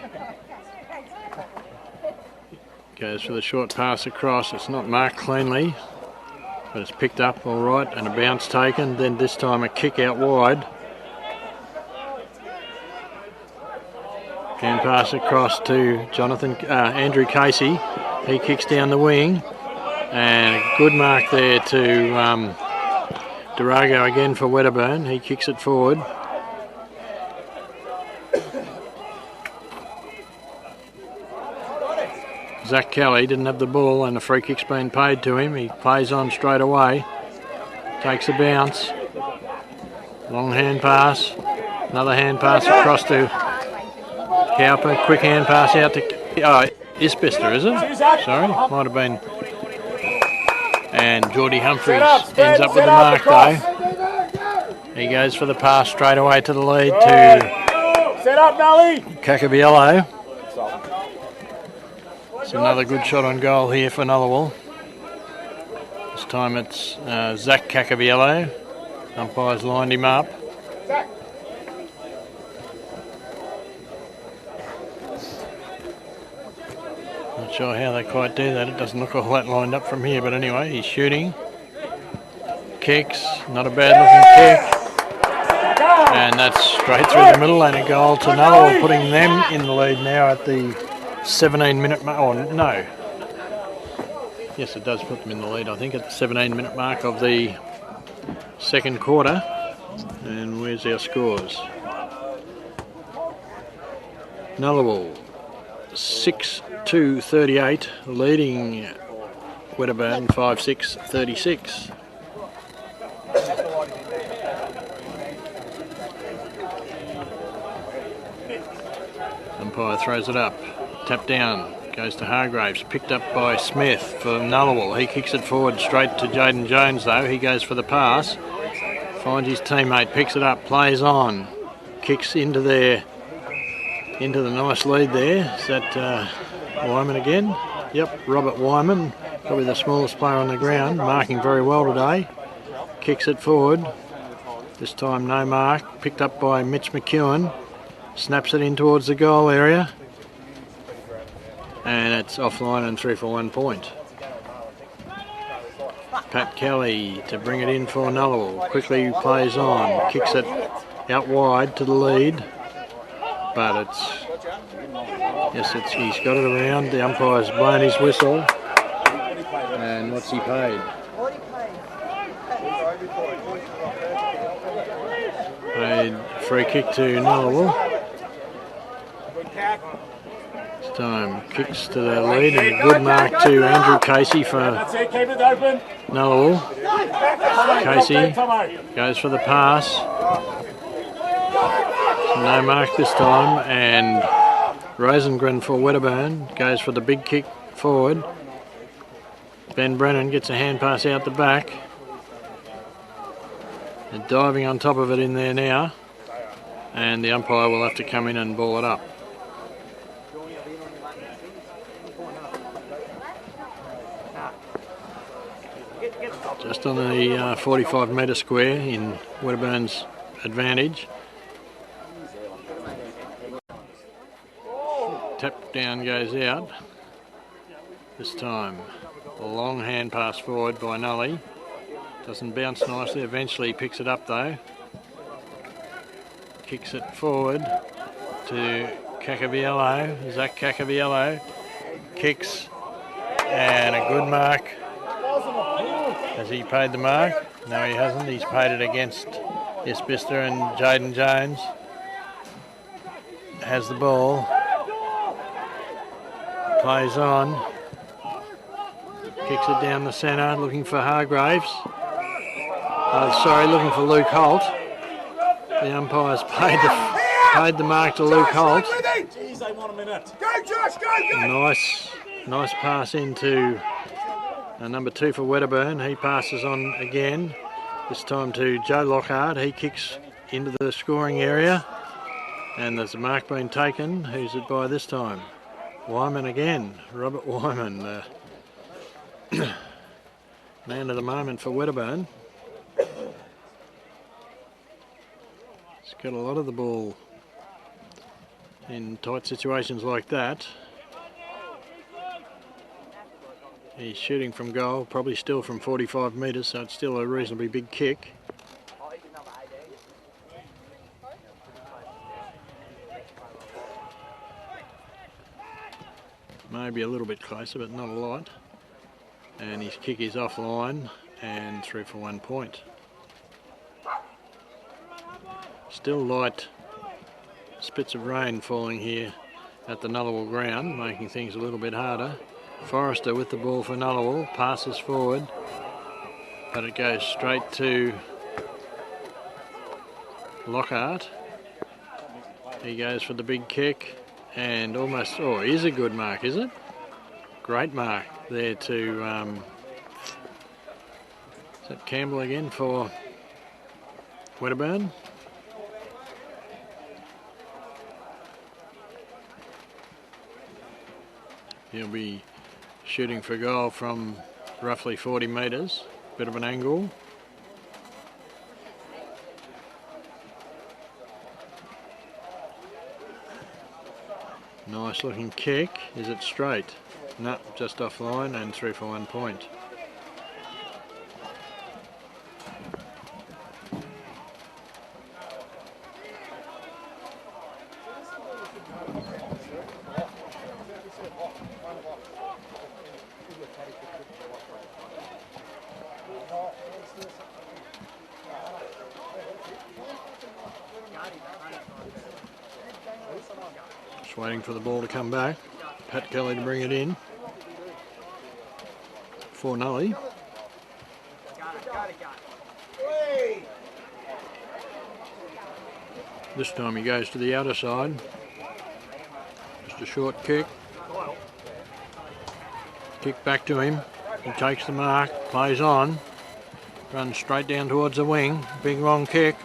goes for the short pass across. It's not marked cleanly, but it's picked up all right, and a bounce taken. Then this time a kick out wide. Hand pass across to Andrew Casey. He kicks down the wing, and a good mark there to Durago again for Wedderburn. He kicks it forward. Zach Kelly didn't have the ball, and the free kick's been paid to him. He plays on straight away. Takes a bounce. Long hand pass. Another hand pass across to Cowper. Quick hand pass out to... Oh, Isbister, is it? Sorry, might have been. And Geordie Humphries ends up with the mark, though. He goes for the pass straight away to the lead to Set up, Nully. Cacabiello. It's another good shot on goal here for Nullawil. This time it's Zach Cacabiello. Umpires lined him up. Not sure how they quite do that. It doesn't look all that lined up from here, but anyway, he's shooting. Kicks, not a bad looking kick. And that's straight through the middle, and a goal to Nullawil, putting them in the lead now at the 17-minute mark. Oh, no. Yes, it does put them in the lead, I think, at the 17-minute mark of the second quarter. And where's our scores? Nullawil 6-2-38, leading Wedderburn 5-6-36. Umpire throws it up. Tap down, goes to Hargraves, picked up by Smith for Nullawil. He kicks it forward straight to Jaden Jones, though. He goes for the pass, finds his teammate, picks it up, plays on, kicks into the nice lead there. Is that Wyman again? Yep, Robert Wyman, probably the smallest player on the ground, marking very well today. Kicks it forward, this time no mark, picked up by Mitch McEwen, snaps it in towards the goal area. And it's offline and through for 1 point. Pat Kelly to bring it in for Nullawil. Quickly plays on, kicks it out wide to the lead. But he's got it around. The umpire's blown his whistle. And what's he paid? Paid free kick to Nullawil. Time kicks to the lead, and a good mark to Andrew Casey for Nullawil. Casey goes for the pass. No mark this time, and Rosengren for Wedderburn goes for the big kick forward. Ben Brennan gets a hand pass out the back. They're diving on top of it in there now, and the umpire will have to come in and ball it up. Just on the 45 metre square in Wedderburn's advantage. Tap down goes out. This time a long hand pass forward by Nully. Doesn't bounce nicely, eventually picks it up though. Kicks it forward to Cacaviello. Zach Cacaviello kicks, and a good mark. Has he paid the mark? No, he hasn't. He's paid it against Isbister, and Jaden Jones has the ball. Plays on. Kicks it down the centre, looking for Hargraves. Looking for Luke Holt. The umpires paid the mark to Luke Holt. Jeez, they want a minute. Go, Josh, go! Nice pass into number 2 for Wedderburn. He passes on again, this time to Joe Lockhart. He kicks into the scoring area, and there's a mark being taken. Who's it by this time? Wyman again, Robert Wyman, the man of the moment for Wedderburn. He's got a lot of the ball in tight situations like that. He's shooting from goal, probably still from 45 metres, so it's still a reasonably big kick. Maybe a little bit closer, but not a lot. And his kick is offline and through for 1 point. Still light spits of rain falling here at the Nullawil ground, making things a little bit harder. Forrester with the ball for Nullawil, passes forward, but it goes straight to Lockhart. He goes for the big kick, and almost, is a good mark, is it? Great mark there to, is that Campbell again for Wedderburn? He'll be shooting for goal from roughly 40 metres, bit of an angle. Nice looking kick. Is it straight? No, just offline and through for 1 point. Just waiting for the ball to come back. Pat Kelly to bring it in for Nully. This time he goes to the outer side. Just a short kick. Kick back to him. He takes the mark, plays on, runs straight down towards the wing. Big long kick.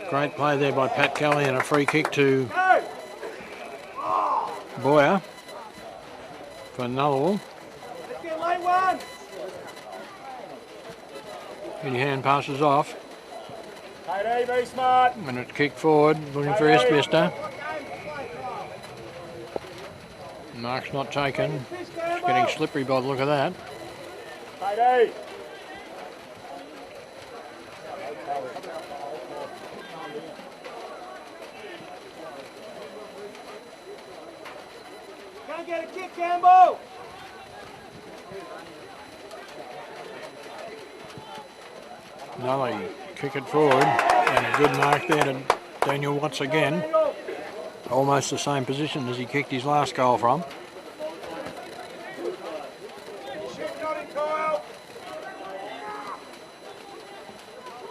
Great play there by Pat Kelly, and a free kick to Boyer for Nullawil. Any hand passes off. Be smart. And it's kicked forward, looking for Isbister. Mark's not taken. It's getting slippery by the look of that. Go get a kick, Campbell! Nully kick it forward, and a good mark there to Daniel Watts again. Almost the same position as he kicked his last goal from.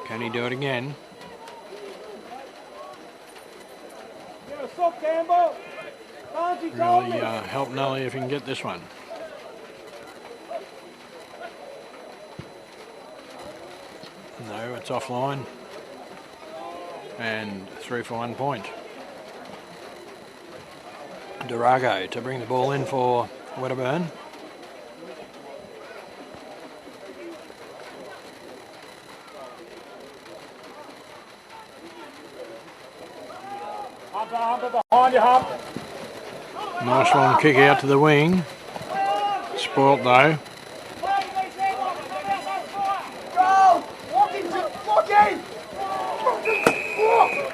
Can he do it again? Really help Nully if he can get this one. No, it's offline. And through for 1 point. Durago to bring the ball in for Wedderburn. Humper behind you, Hump. Nice long kick out to the wing. Spoilt though.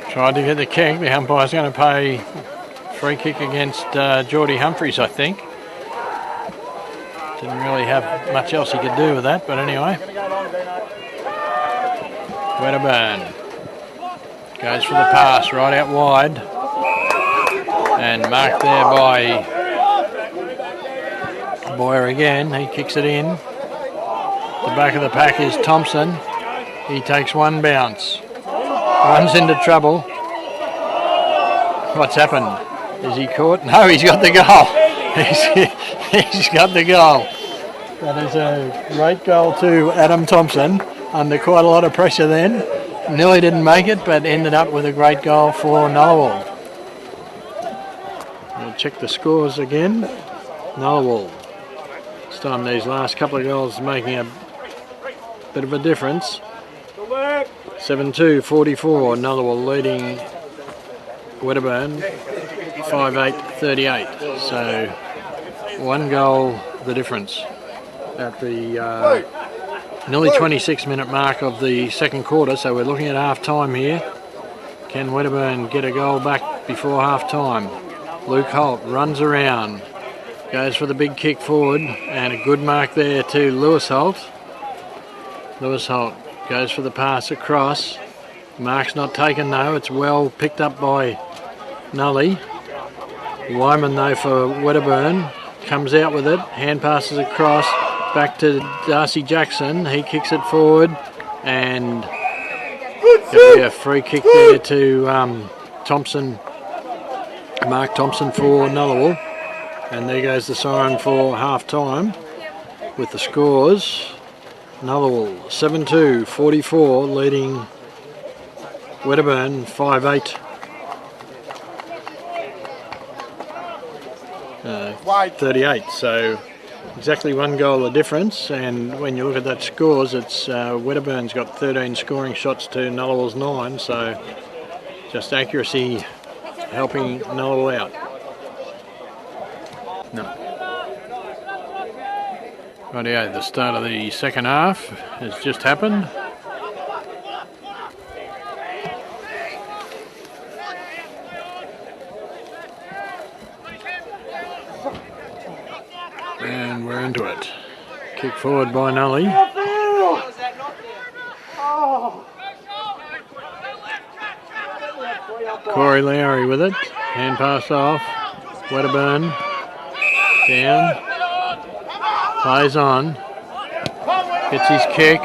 Tried to get the kick. The umpire's going to pay free kick against Geordie Humphries, I think. Didn't really have much else he could do with that, but anyway. Wedderburn goes for the pass right out wide. And marked there by Boyer again. He kicks it in. The back of the pack is Thompson. He takes one bounce. Runs into trouble. What's happened? Is he caught? No, he's got the goal. He's got the goal. That is a great goal to Adam Thompson under quite a lot of pressure then. Nearly didn't make it, but ended up with a great goal for Nullawil. We'll check the scores again. Nullawil. This time these last couple of goals making a bit of a difference. 7-2, 44. Nullawil leading Wedderburn 5-8, 38. So one goal the difference at the nearly 26-minute mark of the second quarter. So we're looking at half time here. Can Wedderburn get a goal back before half time? Luke Holt runs around, goes for the big kick forward, and a good mark there to Lewis Holt. Lewis Holt goes for the pass across. Mark's not taken though. It's well picked up by Nully. Wyman though for Wedderburn comes out with it. Hand passes across back to Darcy Jackson. He kicks it forward, and there'll be a free kick there to Thompson. Mark Thompson for Nullawil. And there goes the siren for half time with the scores. Nullawil 7-2, 44, leading Wedderburn 5-8. 38, so exactly one goal the difference, and when you look at that scores, it's Wedderburn's got 13 scoring shots to Nullawil's 9, so just accuracy helping Nullawil out. No. Rightio, the start of the second half has just happened. And we're into it. Kick forward by Nully. Corey Lowry with it. Hand pass off. Wedderburn. Down. Plays on. Gets his kick.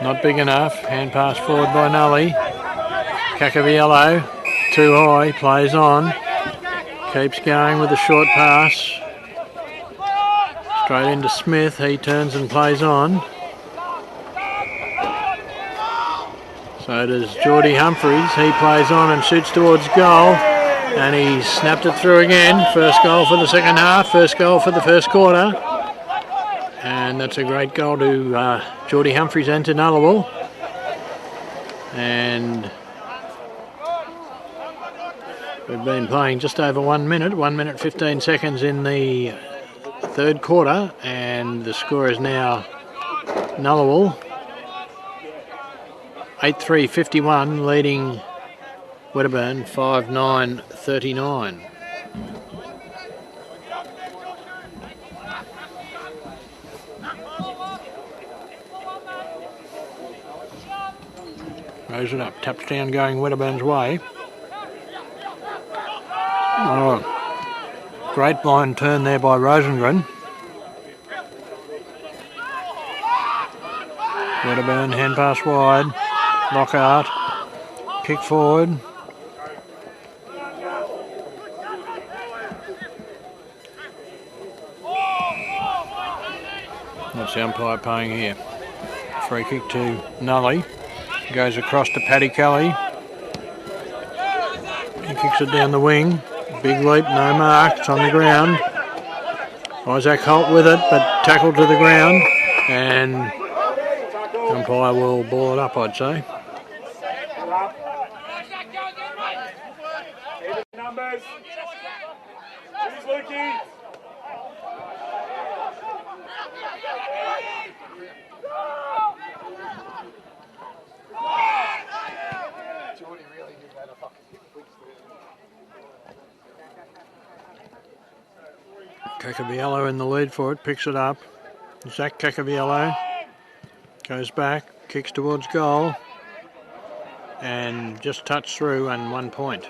Not big enough. Hand pass forward by Nully. Cacaviello. Too high. Plays on. Keeps going with a short pass. Straight into Smith. He turns and plays on. So does Geordie Humphries. He plays on and shoots towards goal. And he snapped it through again. First goal for the second half. First goal for the first quarter. And that's a great goal to Geordie Humphries and to Nullawil. And we've been playing just over 1 minute. 1 minute 15 seconds in the third quarter. And the score is now Nullawil 8-3-51, leading Wedderburn 5-9-39. Rose it up, taps down going Wedderburn's way. Oh, great blind turn there by Rosengren. Wedderburn, hand pass wide. Lockhart, kick forward. What's the umpire paying here? Free kick to Nully. Goes across to Paddy Kelly. He kicks it down the wing. Big leap, no mark. It's on the ground. Isaac Holt with it, but tackled to the ground. And umpire will ball it up, I'd say. numbers. Who's Lukey? Jordy really did that a fucking Cacaviello in the lead for it, picks it up. Zach Cacaviello goes back, kicks towards goal, and just touched through and 1 point.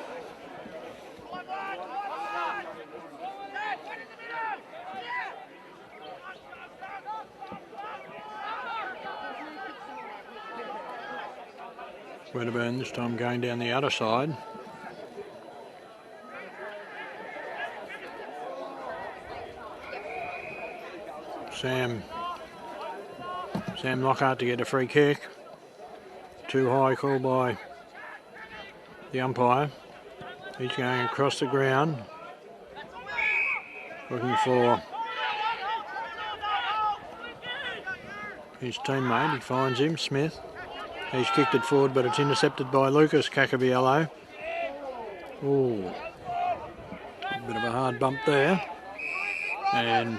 Wedderburn this time going down the outer side. Sam Lockhart to get a free kick. Too high call by the umpire. He's going across the ground, looking for his teammate. He finds him, Smith. He's kicked it forward, but it's intercepted by Lucas Cacaviello. Ooh, a bit of a hard bump there. And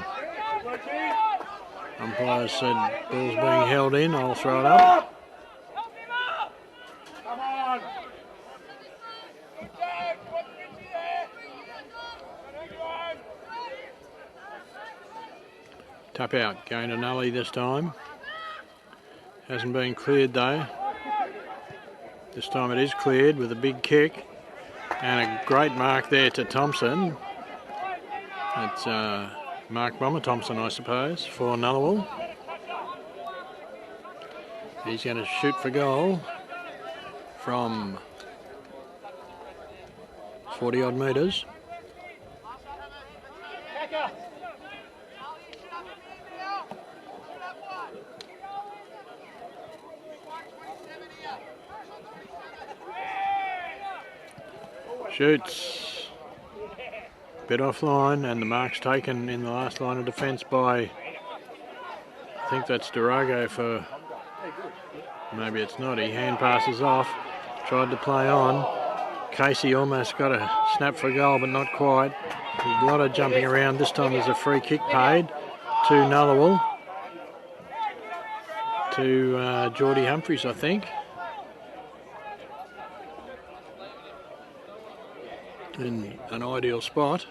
umpire said ball's being held in. I'll throw it up. Come on. Tap out, going to Nullawil this time. Hasn't been cleared though. This time it is cleared with a big kick and a great mark there to Thompson. It's Mark Bomber Thompson, I suppose, for Nullawil. He's going to shoot for goal from 40 odd metres. Shoots. Bit offline, and the mark's taken in the last line of defence by, I think that's Durago for, maybe it's not, he hand passes off, tried to play on. Casey almost got a snap for a goal, but not quite. There's a lot of jumping around. This time there's a free kick paid to Nullawil, to Geordie Humphries, I think. In an ideal spot,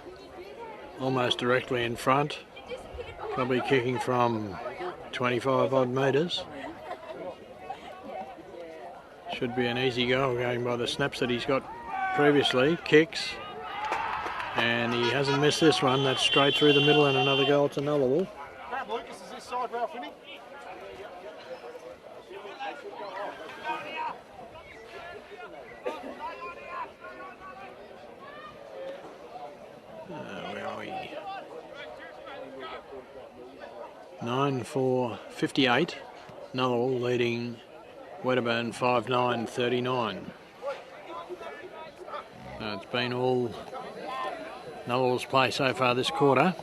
almost directly in front, probably kicking from 25 odd metres. Should be an easy goal going by the snaps that he's got previously. Kicks, and he hasn't missed this one. That's straight through the middle and another goal to Nullawil. Lucas is this side, Ralph, isn't he? Where are we? 9-4-58. Nullawil leading Wedderburn 5-9-39. It's been all Nullawil's play so far this quarter.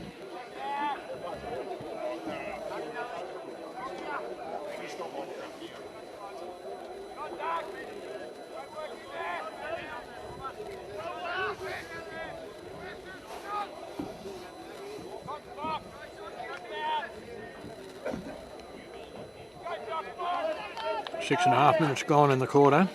Six and a half minutes gone in the quarter.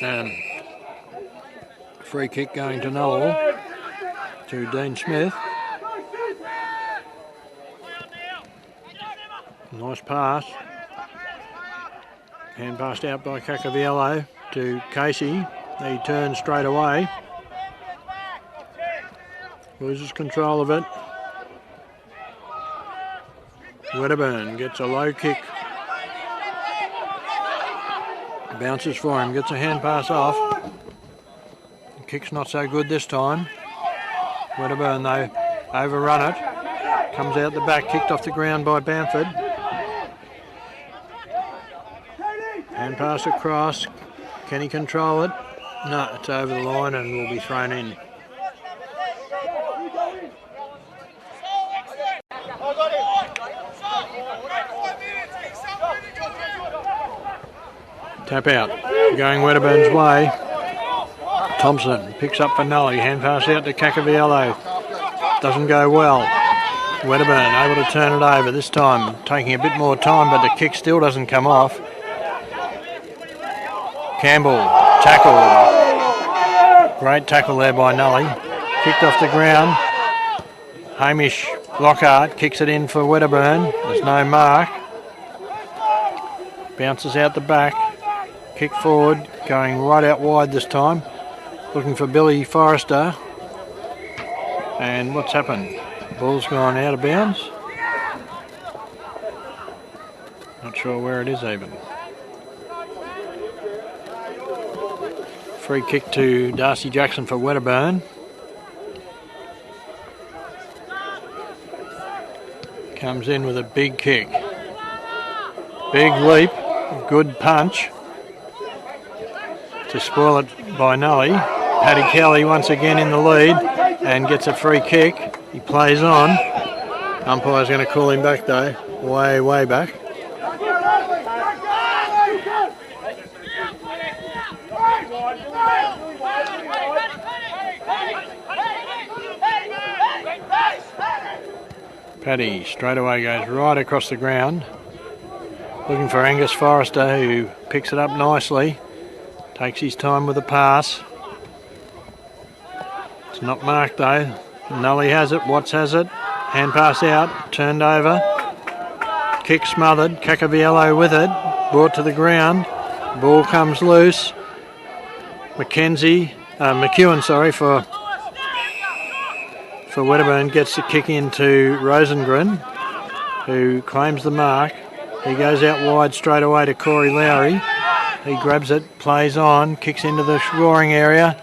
And free kick going to Nullawil, to Dean Smith. Nice pass. Hand passed out by Cacaviello to Casey. He turns straight away. Loses control of it. Wedderburn gets a low kick. Bounces for him, gets a hand pass off. The kick's not so good this time. Wedderburn though, overrun it. Comes out the back, kicked off the ground by Bamford. Hand pass across. Can he control it? No, it's over the line and will be thrown in. Tap out. Going Wedderburn's way. Thompson picks up for Nully. Hand pass out to Cacaviello. Doesn't go well. Wedderburn able to turn it over. This time taking a bit more time, but the kick still doesn't come off. Campbell tackle. Great tackle there by Nully. Kicked off the ground. Hamish Lockhart kicks it in for Wedderburn. There's no mark. Bounces out the back. Kick forward. Going right out wide this time. Looking for Billy Forrester. And what's happened? Ball's gone out of bounds. Not sure where it is even. Free kick to Darcy Jackson for Wedderburn. Comes in with a big kick. Big leap. Good punch. To spoil it by Nully. Paddy Kelly once again in the lead and gets a free kick. He plays on. Umpire's going to call him back though. Way back. Paddy straight away goes right across the ground. Looking for Angus Forrester, who picks it up nicely. Takes his time with the pass. It's not marked though. Nully has it, Watts has it. Hand pass out, turned over. Kick smothered, Cacaviello with it. Brought to the ground. Ball comes loose. McEwen for Wedderburn gets the kick into Rosengren, who claims the mark. He goes out wide straight away to Corey Lowry. He grabs it, plays on, kicks into the scoring area.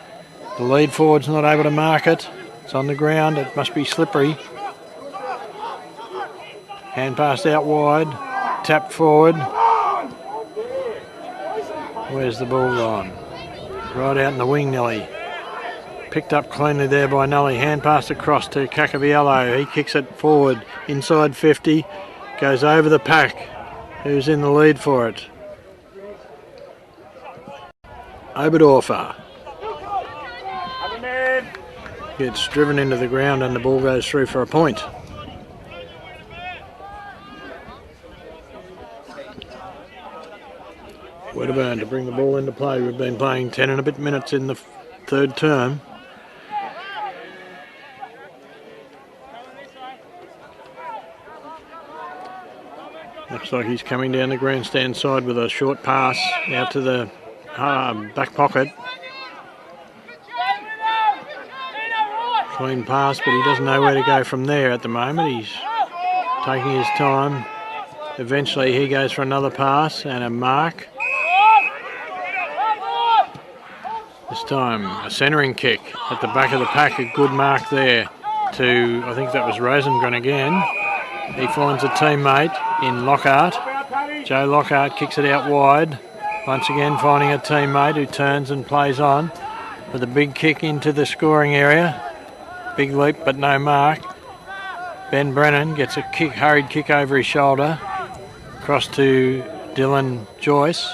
The lead forward's not able to mark it. It's on the ground, it must be slippery. Hand passed out wide, tapped forward. Where's the ball gone? Right out in the wing, Nelly. Picked up cleanly there by Nully. Hand passed across to Cacaviello. He kicks it forward, inside 50. Goes over the pack. Who's in the lead for it? Oberdorfer. Gets driven into the ground and the ball goes through for a point. Wedderburn to bring the ball into play. We've been playing 10 and a bit minutes in the third term. Looks like he's coming down the grandstand side with a short pass out to the back pocket. Clean pass, but he doesn't know where to go from there at the moment. He's taking his time. Eventually he goes for another pass and a mark. This time a centering kick at the back of the pack, a good mark there to, I think that was Rosengren again. He finds a teammate in Lockhart. Joe Lockhart kicks it out wide. Once again finding a teammate who turns and plays on with a big kick into the scoring area. Big leap but no mark. Ben Brennan gets a hurried kick over his shoulder. Across to Dylan Joyce.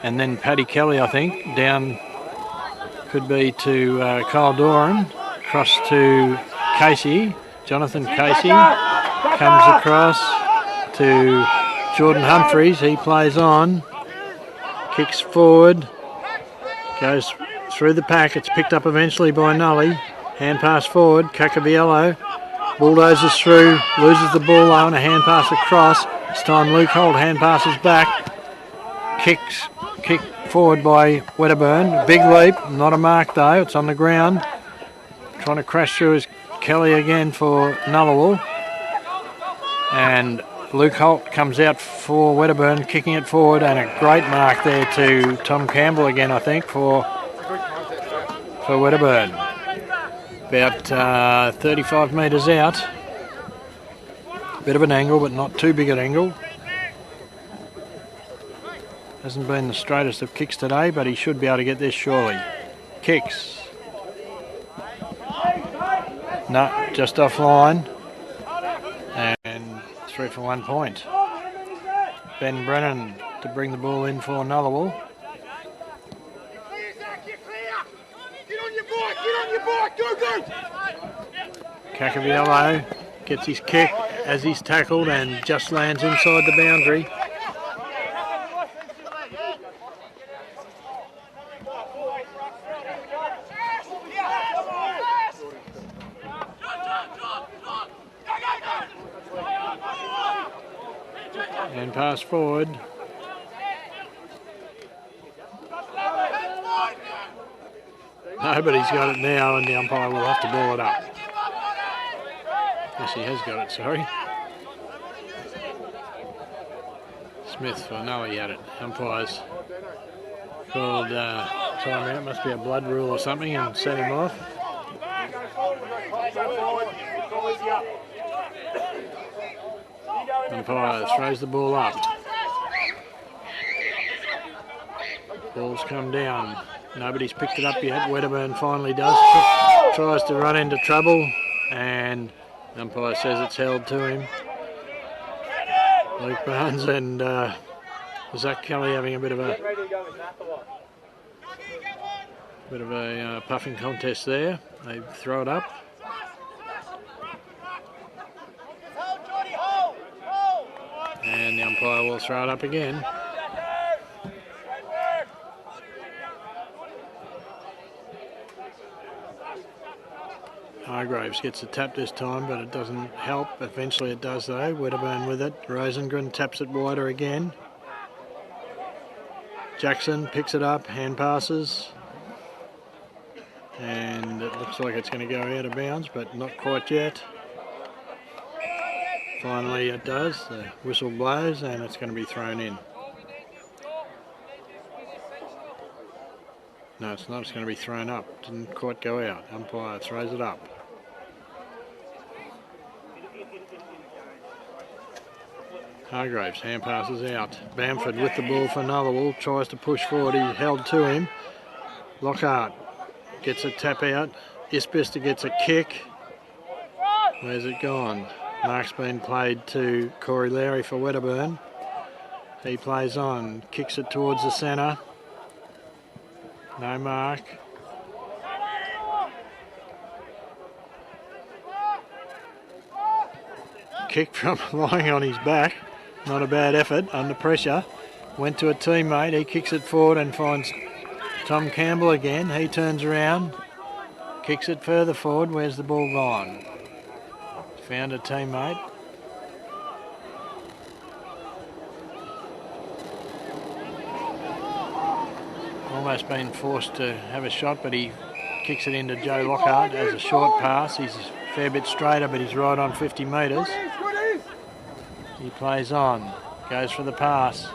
And then Paddy Kelly, I think, down could be to Kyle Doran. Across to Casey. Jonathan Casey comes across to Jordan Humphreys. He plays on. Kicks forward. Goes through the pack. It's picked up eventually by Nully. Hand pass forward. Cacaviello bulldozes through. Loses the ball though and a hand pass across. This time Luke Holt hand passes back. Kick forward by Wedderburn. Big leap. Not a mark though. It's on the ground. Trying to crash through is Kelly again for Nullawil. And Luke Holt comes out for Wedderburn, kicking it forward, and a great mark there to Tom Campbell again, I think, for Wedderburn. About 35 metres out. Bit of an angle, but not too big an angle. Hasn't been the straightest of kicks today, but he should be able to get this surely. Kicks. No, just offline. And 3 for 1 point. Ben Brennan to bring the ball in for Nullawil. Cacaviello gets his kick as he's tackled and just lands inside the boundary. And pass forward. Nobody's got it now, and the umpire will have to ball it up. Yes, he has got it, sorry. Smith, I know he had it. Umpires called timeout, must be a blood rule or something, and set him off. Umpire throws the ball up. Ball's come down. Nobody's picked it up yet. Wedderburn finally does. Tries to run into trouble, and the umpire says it's held to him. Luke Barnes and Zach Kelly having a bit of a puffing contest there. They throw it up. And the umpire will throw it up again. Hargraves gets a tap this time, but it doesn't help. Eventually it does though. Wedderburn with it. Rosengren taps it wider again. Jackson picks it up, hand passes. And it looks like it's going to go out of bounds, but not quite yet. Finally it does. The whistle blows and it's going to be thrown in. No, it's not. It's going to be thrown up. Didn't quite go out. Umpire throws it up. Hargraves hand passes out. Bamford with the ball for Nullawil. Tries to push forward. He's held to him. Lockhart gets a tap out. Isbister gets a kick. Where's it gone? Mark's been played to Corey Lowry for Wedderburn. He plays on. Kicks it towards the centre. No mark. Kick from lying on his back. Not a bad effort under pressure. Went to a teammate. He kicks it forward and finds Tom Campbell again. He turns around. Kicks it further forward. Where's the ball gone? Found a teammate. Almost been forced to have a shot, but he kicks it into Joe Lockhart as a short pass. He's a fair bit straighter, but he's right on 50 metres. He plays on, goes for the pass,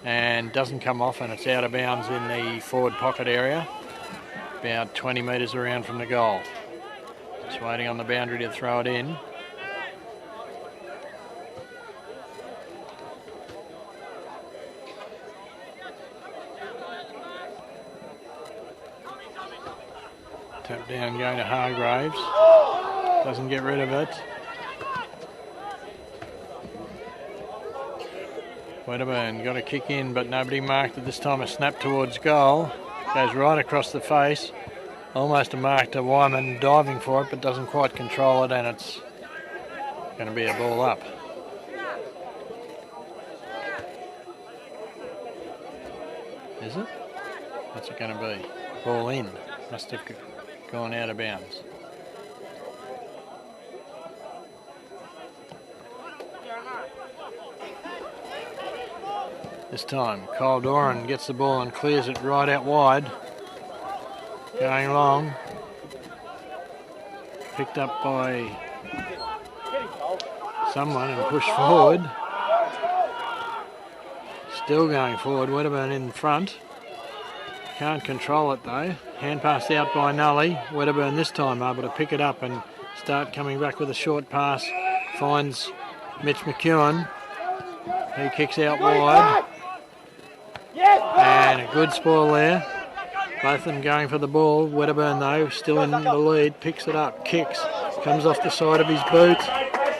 and doesn't come off, and it's out of bounds in the forward pocket area, about 20 metres around from the goal. Just waiting on the boundary to throw it in. Tap down going to Hargraves. Doesn't get rid of it. Wedderburn got a kick in, but nobody marked it this time. A snap towards goal. Goes right across the face. Almost a mark to Wyman diving for it, but doesn't quite control it, and it's going to be a ball up. Is it? What's it going to be? Ball in. Must have gone out of bounds. This time, Kyle Doran gets the ball and clears it right out wide. Going long. Picked up by someone and pushed forward. Still going forward, Wedderburn in front. Can't control it though. Hand passed out by Nully. Wedderburn this time able to pick it up and start coming back with a short pass. Finds Mitch McEwen. He kicks out wide. And a good spoil there. Both of them going for the ball. Wedderburn though, still in the lead. Picks it up, kicks. Comes off the side of his boot.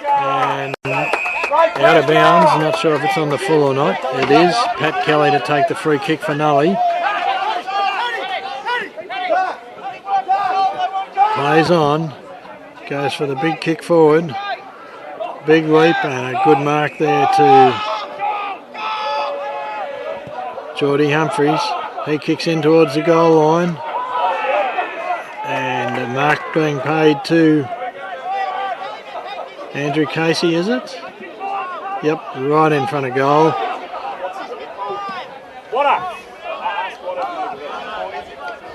And out of bounds. Not sure if it's on the full or not. It is. Pat Kelly to take the free kick for Nully. Plays on. Goes for the big kick forward. Big leap and a good mark there to Geordie Humphries. He kicks in towards the goal line. And a mark being paid to Andrew Casey, is it? Yep, right in front of goal.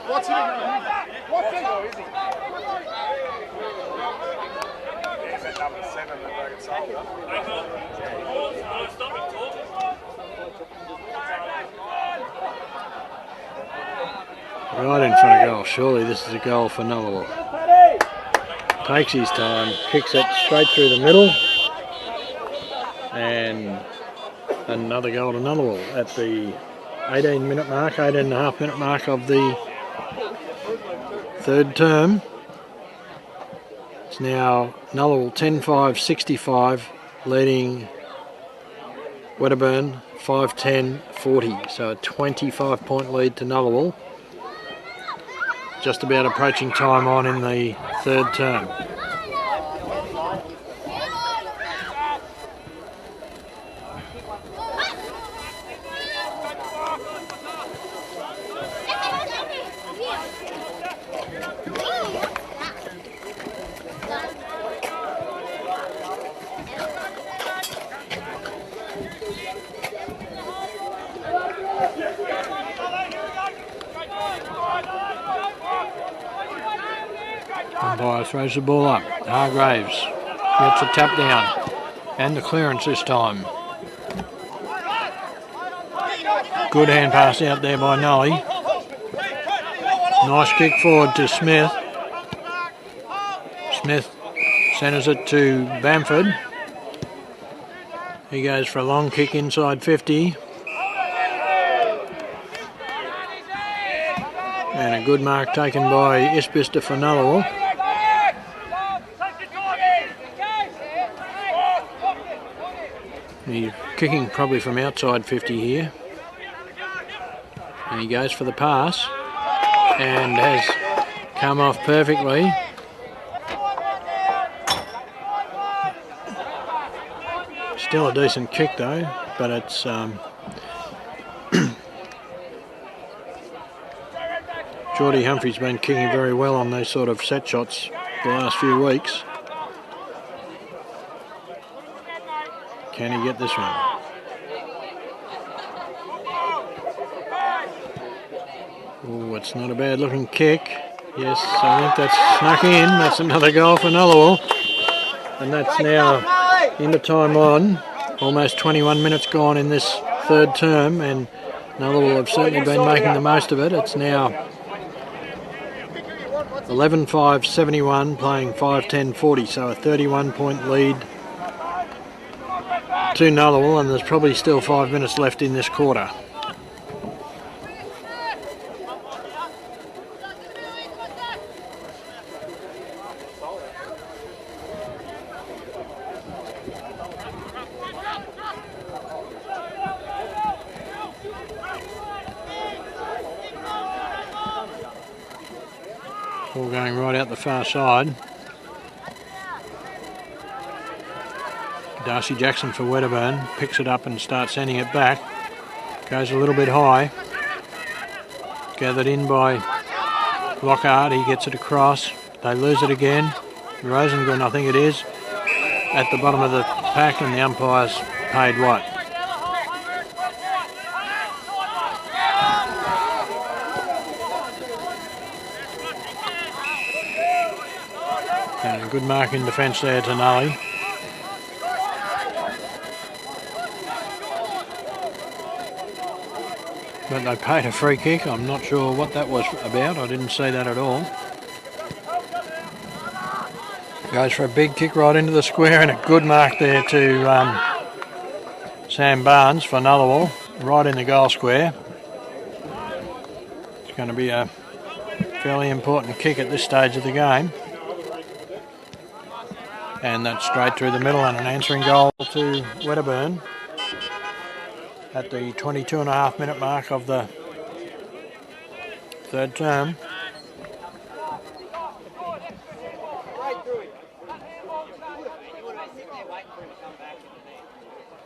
What's he? What's he? Right in front of goal. Surely this is a goal for Nullawil. Takes his time, kicks it straight through the middle. And another goal to Nullawil at the 18-minute mark, 18.5-minute mark of the third term. It's now Nullawil 10-5-65, leading Wedderburn 5-10-40. So a 25-point lead to Nullawil. Just about approaching time on in the third term. Umpire throws the ball up. Hargraves gets a tap down and the clearance this time. Good hand pass out there by Nully. Nice kick forward to Smith. Smith centres it to Bamford. He goes for a long kick inside 50. And a good mark taken by Isbister for Nullawil. He's kicking probably from outside 50 here. And he goes for the pass. And has come off perfectly. Still a decent kick though, but it's Geordie Humphries been kicking very well on those sort of set shots the last few weeks. Can he get this one? Oh, it's not a bad looking kick. Yes, I think that's snuck in. That's another goal for Nullawil. And that's now into time on. Almost 21 minutes gone in this third term, and Nullawil have certainly been making the most of it. It's now 11-5-71, playing 5-10-40, so a 31-point lead to Nullawil, and there's probably still 5 minutes left in this quarter. Ball going right out the far side. Darcy Jackson for Wedderburn picks it up and starts sending it back. Goes a little bit high. Gathered in by Lockhart. He gets it across. They lose it again. Rosengren, I think it is, at the bottom of the pack, and the umpires paid what? And a good mark in defence there to Nully. But they paid a free kick. I'm not sure what that was about. I didn't see that at all. Goes for a big kick right into the square, and a good mark there to Sam Barnes for Nullawil, right in the goal square. It's going to be a fairly important kick at this stage of the game. And that's straight through the middle, and an answering goal to Wedderburn at the 22.5-minute mark of the third term.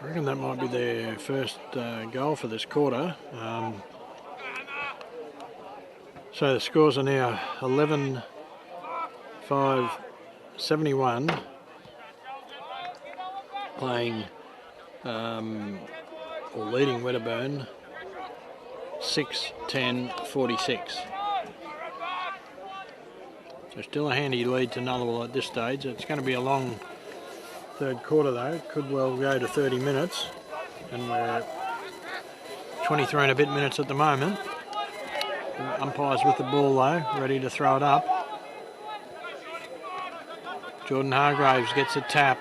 I reckon that might be their first goal for this quarter. So the scores are now 11-5-71, playing or leading Wedderburn 6-10-46. So still a handy lead to Nullawil at this stage. It's going to be a long third quarter though. It could well go to 30 minutes, and we're at 23 and a bit minutes at the moment. The umpire's with the ball though, ready to throw it up. Jordan Hargraves gets a tap.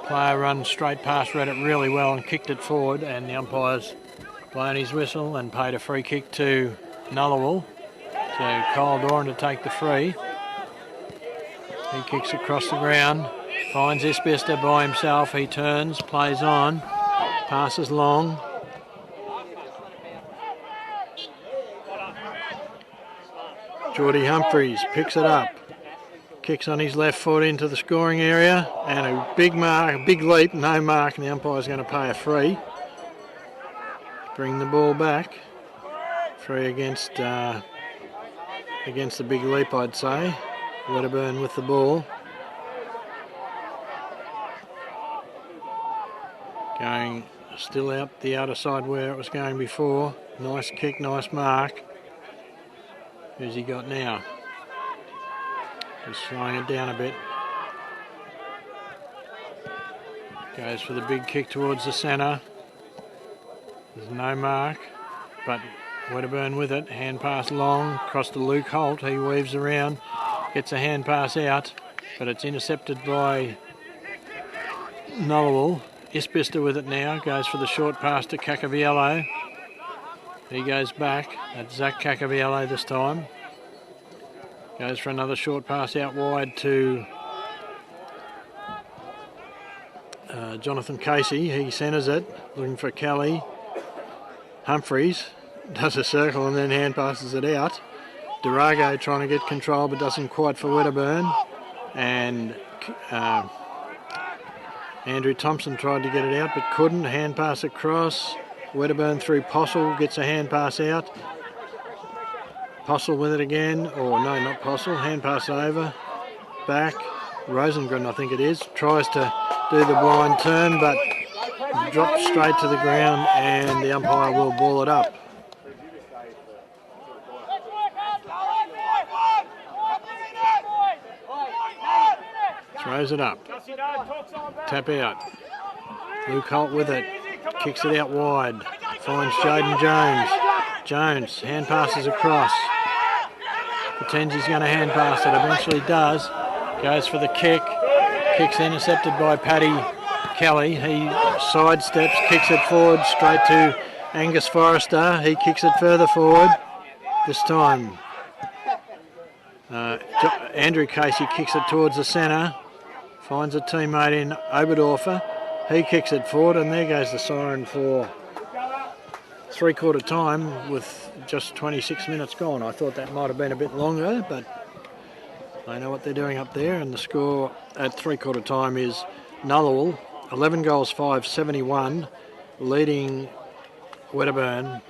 Player runs straight past, read it really well and kicked it forward, and the umpire's blown his whistle and paid a free kick to Nullawil. So Kyle Doran to take the free. He kicks across the ground, finds Isbister by himself. He turns, plays on, passes long. Geordie Humphreys picks it up, kicks on his left foot into the scoring area, and a big mark, a big leap, no mark, and the umpire's going to pay a free. Bring the ball back. Free against the big leap, I'd say. Wedderburn with the ball. Going still out the outer side where it was going before. Nice kick, nice mark. Who's he got now? Just slowing it down a bit. Goes for the big kick towards the centre. There's no mark, but Wedderburn with it. Hand pass long, across to Luke Holt. He weaves around, gets a hand pass out, but it's intercepted by Nullawil. Isbister with it now, goes for the short pass to Cacaviello. He goes back. That's Zach Cacaviello this time. Goes for another short pass out wide to Jonathan Casey. He centres it, looking for Kelly. Humphreys does a circle and then hand passes it out. Durago trying to get control but doesn't quite for Wedderburn. And Andrew Thompson tried to get it out but couldn't. Hand pass across. Wedderburn through Postle, gets a hand pass out. Postle with it again, or no, not Postle. Hand pass over. Back. Rosengren, I think it is, tries to do the blind turn but drops straight to the ground, and the umpire will ball it up. Throws it up. Tap out. Luke Holt with it. Kicks it out wide. Finds Jaden Jones. Jones hand passes across. Pretends he's going to hand pass it. Eventually does. Goes for the kick. Kick's intercepted by Paddy Kelly. He sidesteps, kicks it forward straight to Angus Forrester. He kicks it further forward. This time Andrew Casey kicks it towards the centre. Finds a teammate in Oberdorfer. He kicks it forward, and there goes the siren for three-quarter time with just 26 minutes gone. I thought that might have been a bit longer, but they know what they're doing up there, and the score at three-quarter time is Nullawil, 11 goals, 5-71, leading Wedderburn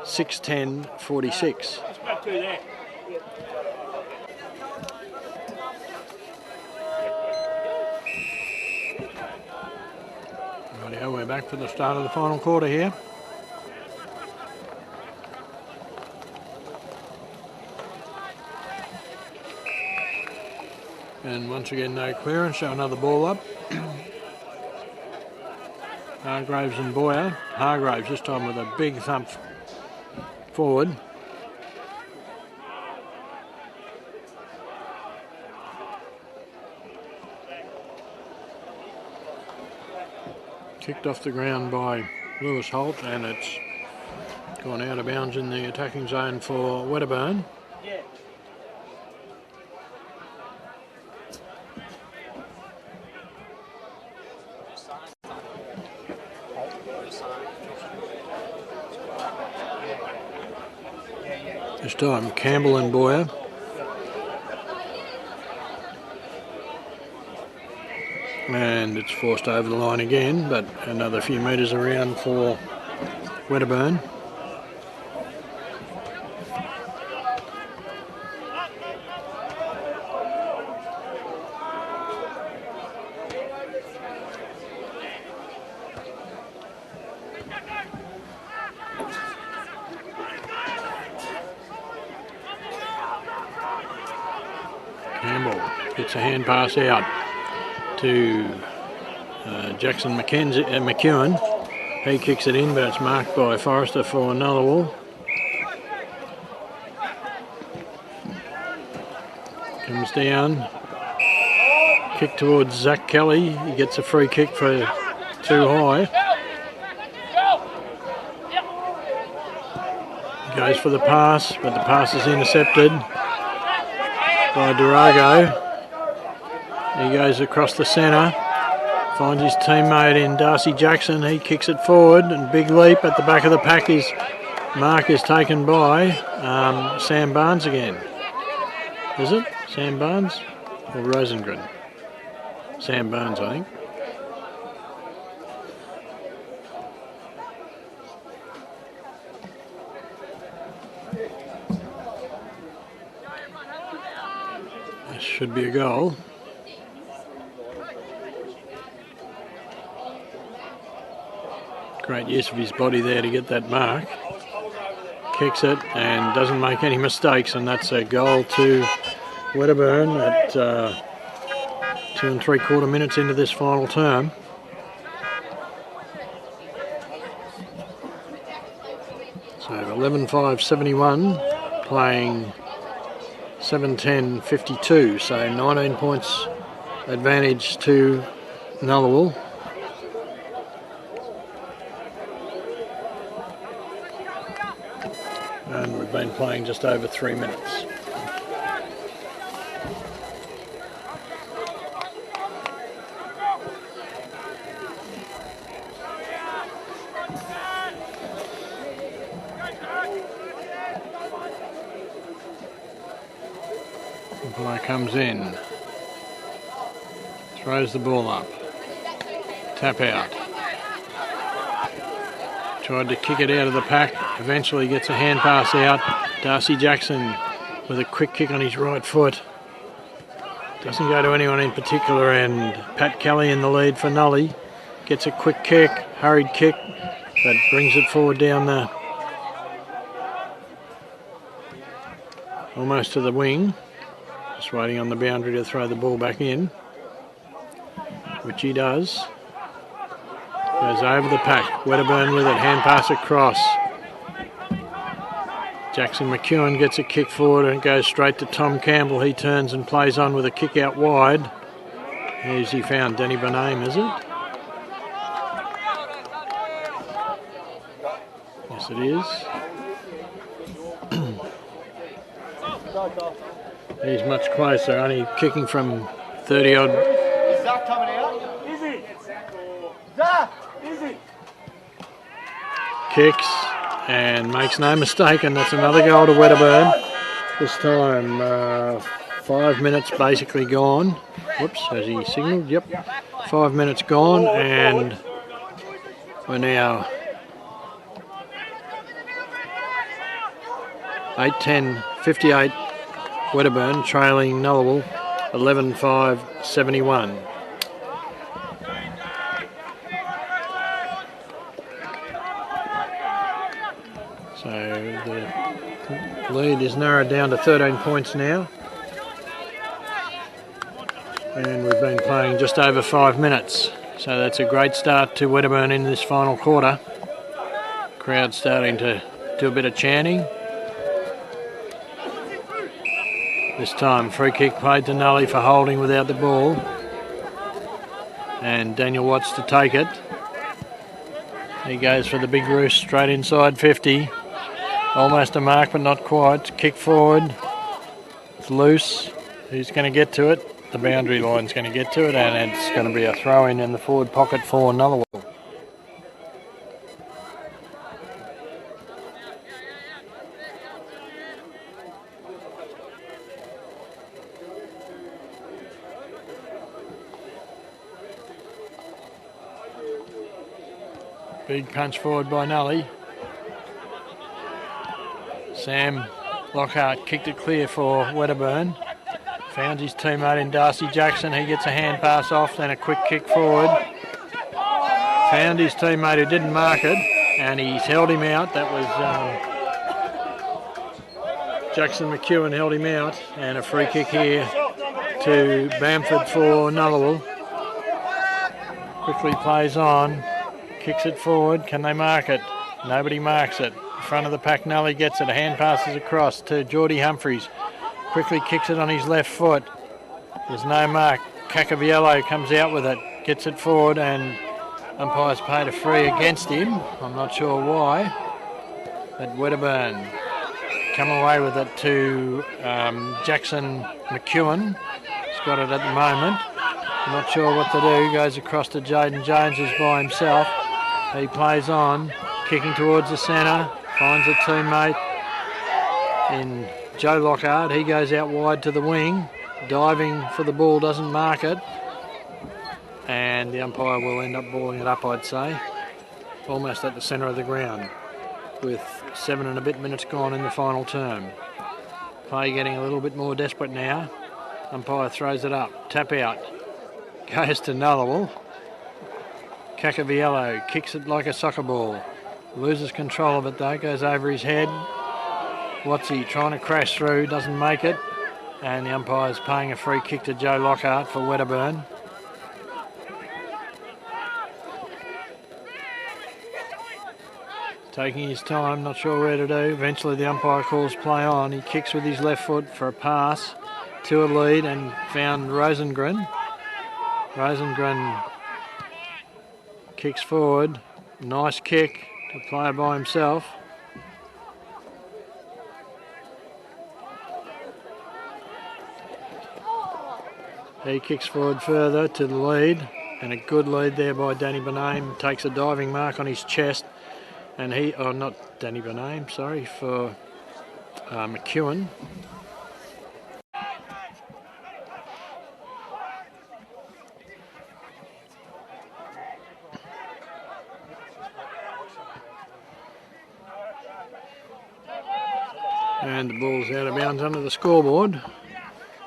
6-10-46. Rightio, we're back for the start of the final quarter here. And once again, no clearance, so another ball up. Hargraves and Boyer. Hargraves this time with a big thump forward. Kicked off the ground by Lewis Holt, and it's gone out of bounds in the attacking zone for Wedderburn. This time Campbell and Boyer. And it's forced over the line again, but another few metres around for Wedderburn. Campbell gets a hand pass out to Jackson McEwen. He kicks it in, but it's marked by Forrester for Nullawil. Comes down. Kick towards Zach Kelly. He gets a free kick for too high. Goes for the pass, but the pass is intercepted by Durago. He goes across the centre, finds his teammate in Darcy Jackson. He kicks it forward, and big leap at the back of the pack. His mark is taken by Sam Barnes again. Is it Sam Barnes or Rosengren? Sam Barnes, I think. This should be a goal. Great use of his body there to get that mark. Kicks it and doesn't make any mistakes, and that's a goal to Wedderburn at 2 3/4 minutes into this final term. So 11-5-71, playing 7-10-52, so 19 points advantage to Nullawil. And we've been playing just over 3 minutes. The player comes in, throws the ball up, tap out. Tried to kick it out of the pack, eventually gets a hand pass out. Darcy Jackson with a quick kick on his right foot. Doesn't go to anyone in particular, and Pat Kelly in the lead for Nully. Gets a quick kick, hurried kick, but brings it forward down the, almost to the wing. Just waiting on the boundary to throw the ball back in, which he does. Goes over the pack. Wedderburn with it. Hand pass across. Jackson McEwen gets a kick forward and it goes straight to Tom Campbell. He turns and plays on with a kick out wide. Who's he found? Danny Boname, is it? Yes, it is. He's much closer, only kicking from 30 odd. Is Zach coming out? Is he? Zach! Is he? Kicks and makes no mistake, and that's another goal to Wedderburn. This time 5 minutes basically gone. Whoops, has he signalled? Yep. 5 minutes gone, and we're now 8-10-58. Wedderburn trailing Nullawil 11-5-71. So the lead is narrowed down to 13 points now. And we've been playing just over 5 minutes. So that's a great start to Wedderburn in this final quarter. Crowd starting to do a bit of chanting. This time, free kick played to Nully for holding without the ball. And Daniel Watts to take it. He goes for the big roost straight inside 50. Almost a mark, but not quite. Kick forward. It's loose. Who's going to get to it? The boundary line's going to get to it, and it's going to be a throw-in in the forward pocket for Nullawil. Big punch forward by Nully. Sam Lockhart kicked it clear for Wedderburn. Found his teammate in Darcy Jackson. He gets a hand pass off, then a quick kick forward. Found his teammate who didn't mark it, and he's held him out. That was Jackson McEwen held him out, and a free kick here to Bamford for Nullawil. Quickly plays on, kicks it forward. Can they mark it? Nobody marks it. Front of the pack, Nully gets it. A hand passes across to Geordie Humphreys. Quickly kicks it on his left foot. There's no mark. Cacaviello comes out with it, gets it forward, and umpire's paid a free against him. I'm not sure why. But Wedderburn come away with it to Jackson McEwen. He's got it at the moment. Not sure what to do. Goes across to Jaden Jones, who's by himself. He plays on, kicking towards the centre. Finds a teammate in Joe Lockhart. He goes out wide to the wing. Diving for the ball, doesn't mark it. And the umpire will end up balling it up, I'd say. Almost at the centre of the ground, with 7 and a bit minutes gone in the final term. Play getting a little bit more desperate now. Umpire throws it up. Tap out. Goes to Nullawil. Cacaviello kicks it like a soccer ball. Loses control of it though. Goes over his head. What's he trying to crash through? Doesn't make it. And the umpire's paying a free kick to Joe Lockhart for Wedderburn. Taking his time, not sure where to do. Eventually the umpire calls play on. He kicks with his left foot for a pass to a lead and found Rosengren. Rosengren kicks forward. Nice kick to player by himself. He kicks forward further to the lead, and a good lead there by Danny Bename. Takes a diving mark on his chest, and not Danny Bename, sorry, for McEwen. And the ball's out of bounds under the scoreboard.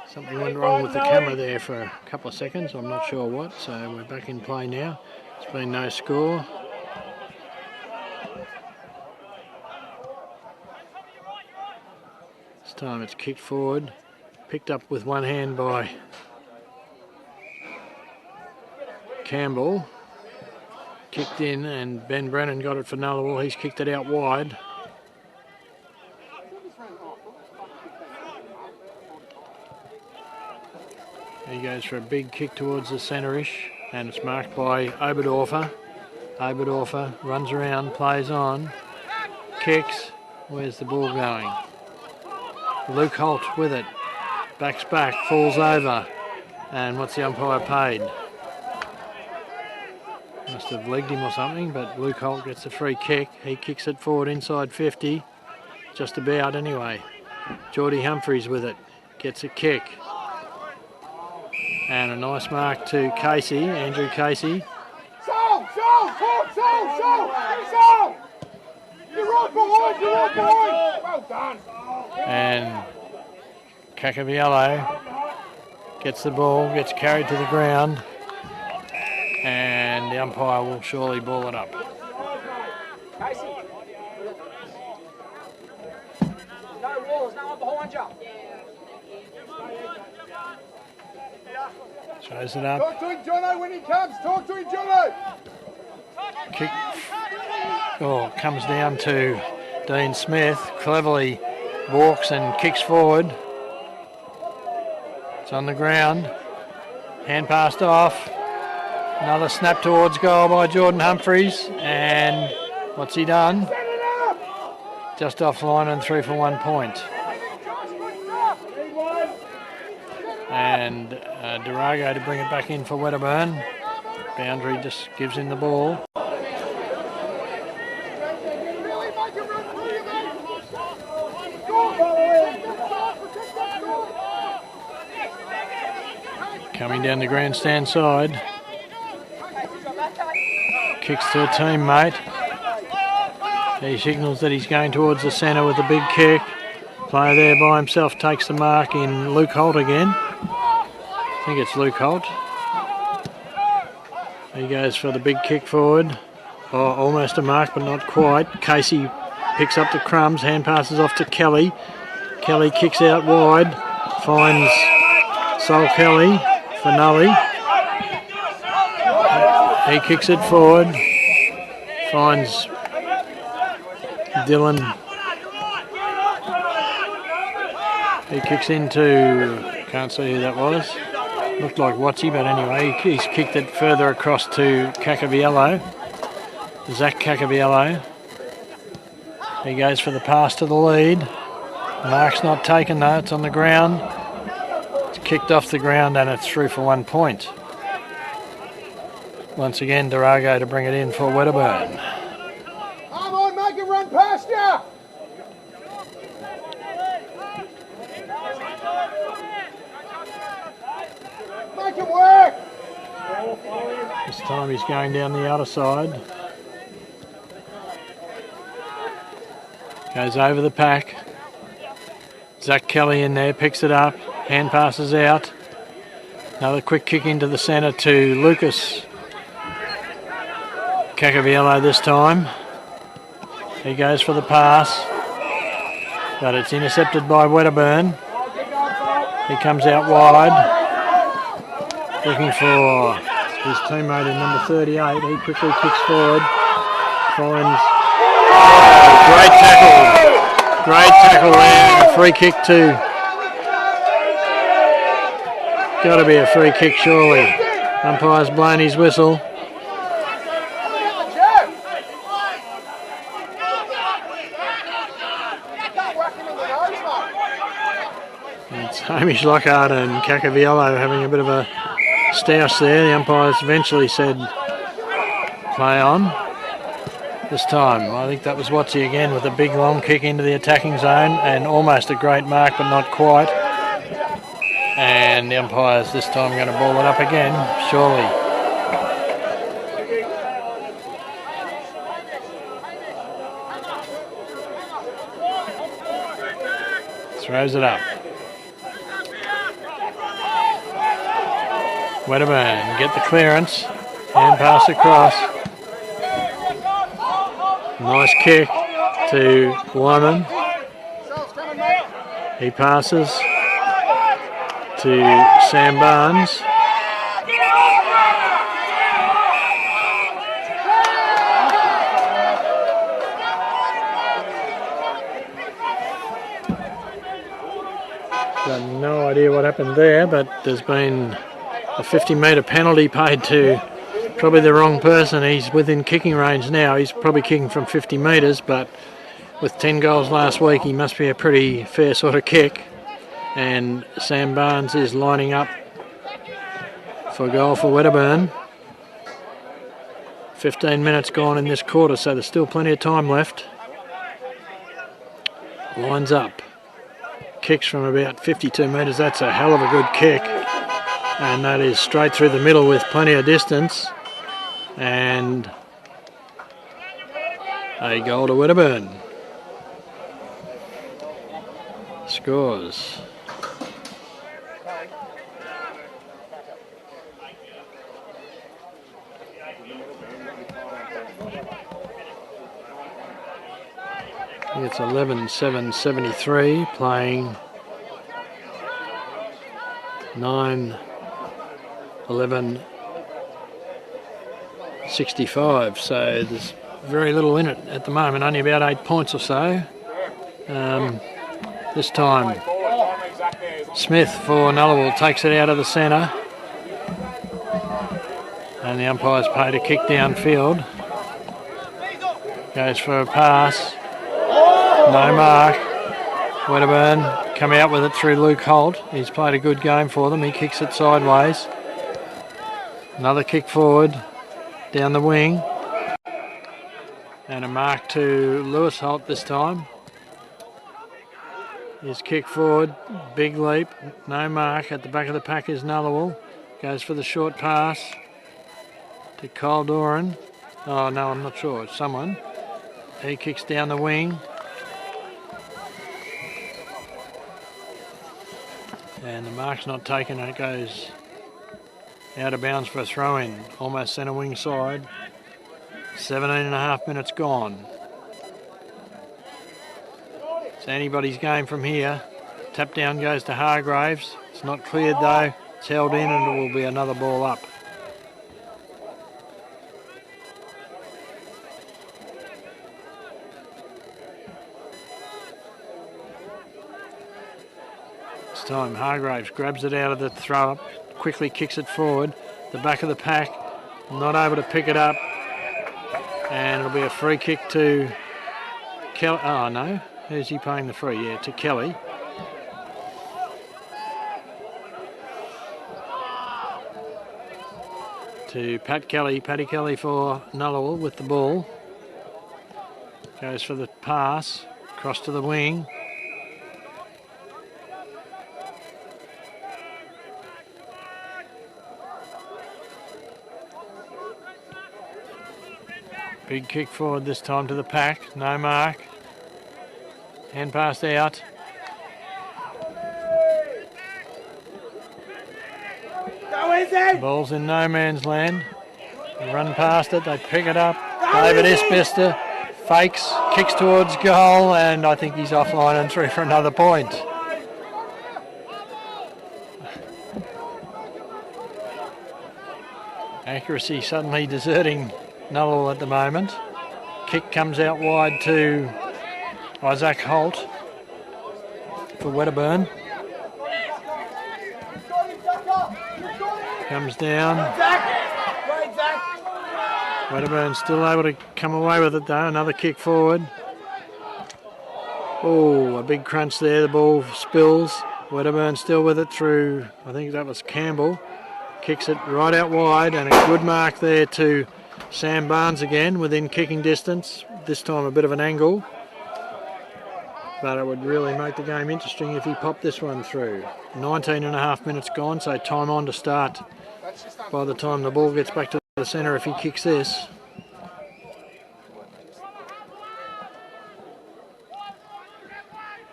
Something went wrong with the camera there for a couple of seconds, I'm not sure what, so we're back in play now. It's been no score. This time it's kicked forward, picked up with one hand by Campbell. Kicked in and Ben Brennan got it for Nullawil. He's kicked it out wide. He goes for a big kick towards the centre-ish, and it's marked by Oberdorfer. Oberdorfer runs around, plays on, kicks. Where's the ball going? Luke Holt with it. Backs back, falls over. And what's the umpire paid? Must have legged him or something, but Luke Holt gets a free kick. He kicks it forward inside 50. Just about anyway. Geordie Humphreys with it. Gets a kick. And a nice mark to Casey, Andrew Casey. Sol! You're right behind! Well done! And Cacaviello gets the ball, gets carried to the ground, and the umpire will surely ball it up. Casey. No walls, no one behind you. Shows it up. Talk to him, Jono, when he comes. Talk to him, Jono. Kick. Comes down to Dean Smith. Cleverly walks and kicks forward. It's on the ground. Hand passed off. Another snap towards goal by Jordan Humphreys. And what's he done? Just offline and through for 1 point. And Durago to bring it back in for Wedderburn. Boundary just gives him the ball. Coming down the grandstand side. Kicks to a teammate. He signals that he's going towards the centre with a big kick. Player there by himself takes the mark in Luke Holt again. I think it's Luke Holt. He goes for the big kick forward. Oh, almost a mark, but not quite. Casey picks up the crumbs, hand passes off to Kelly. Kelly kicks out wide, finds Sol Kelly for Nully. He kicks it forward, finds Dylan. He kicks into, can't see who that was. Looked like Watsy, but anyway, he's kicked it further across to Cacaviello. Zach Cacaviello. He goes for the pass to the lead. Mark's not taken though, it's on the ground. It's kicked off the ground and it's through for 1 point. Once again, Durago to bring it in for Wedderburn. Come on, make it run past you! Make it work! This time he's going down the outer side. Goes over the pack. Zach Kelly in there, picks it up, hand passes out. Another quick kick into the centre to Lucas Cacaviello this time. He goes for the pass, but it's intercepted by Wedderburn. He comes out wide, looking for his teammate in number 38. He quickly kicks forward, finds... Great tackle there. Free kick too. Got to be a free kick surely. Umpire's blown his whistle. It's Hamish Lockhart and Cacaviello having a bit of a stouse there. The umpires eventually said play on. This time, I think that was Watsy again with a big long kick into the attacking zone and almost a great mark, but not quite. And the umpire's this time going to ball it up again, surely. Throws it up. Wedderburn get the clearance, hand pass across. Nice kick to Wyman. He passes to Sam Barnes. Got no idea what happened there, but there's been a 50-metre penalty paid to probably the wrong person. He's within kicking range now. He's probably kicking from 50 metres, but with 10 goals last week, he must be a pretty fair sort of kick. And Sam Barnes is lining up for a goal for Wedderburn. 15 minutes gone in this quarter, so there's still plenty of time left. Lines up. Kicks from about 52 metres. That's a hell of a good kick. And that is straight through the middle with plenty of distance. And a goal to Wedderburn. Scores. I think it's 11-7-73, playing 9-11-65, so there's very little in it at the moment, only about 8 points or so. This time Smith for Nullawil takes it out of the centre, and the umpire's paid a kick downfield. Goes for a pass. No mark. Wedderburn come out with it through Luke Holt. He's played a good game for them. He kicks it sideways. Another kick forward down the wing. And a mark to Lewis Holt this time. His kick forward, big leap, no mark. At the back of the pack is Nullawil. Goes for the short pass to Kyle Doran. Oh no, I'm not sure, it's someone. He kicks down the wing. And the mark's not taken, and it goes out of bounds for a throw-in. Almost centre wing side. 17.5 minutes gone. It's anybody's game from here. Tap down goes to Hargraves. It's not cleared though. It's held in and it will be another ball up. This time Hargraves grabs it out of the throw up, quickly kicks it forward. The back of the pack, not able to pick it up. And it'll be a free kick to Kelly. Oh no, who's he paying the free? Yeah, to Kelly. To Paddy Kelly for Nullawil with the ball. Goes for the pass, across to the wing. Big kick forward this time to the pack, no mark. Hand passed out. Ball's in no man's land. They run past it, they pick it up. David Isbester fakes, kicks towards goal, and I think he's offline and through for another point. Accuracy suddenly deserting Nullawil at the moment. Kick comes out wide to Isaac Holt for Wedderburn. Comes down. Wedderburn still able to come away with it though. Another kick forward. Oh, a big crunch there. The ball spills. Wedderburn still with it through, I think that was Campbell. Kicks it right out wide, and a good mark there to Sam Barnes again within kicking distance. This time a bit of an angle. But it would really make the game interesting if he popped this one through. 19.5 minutes gone, so time on to start by the time the ball gets back to the centre if he kicks this.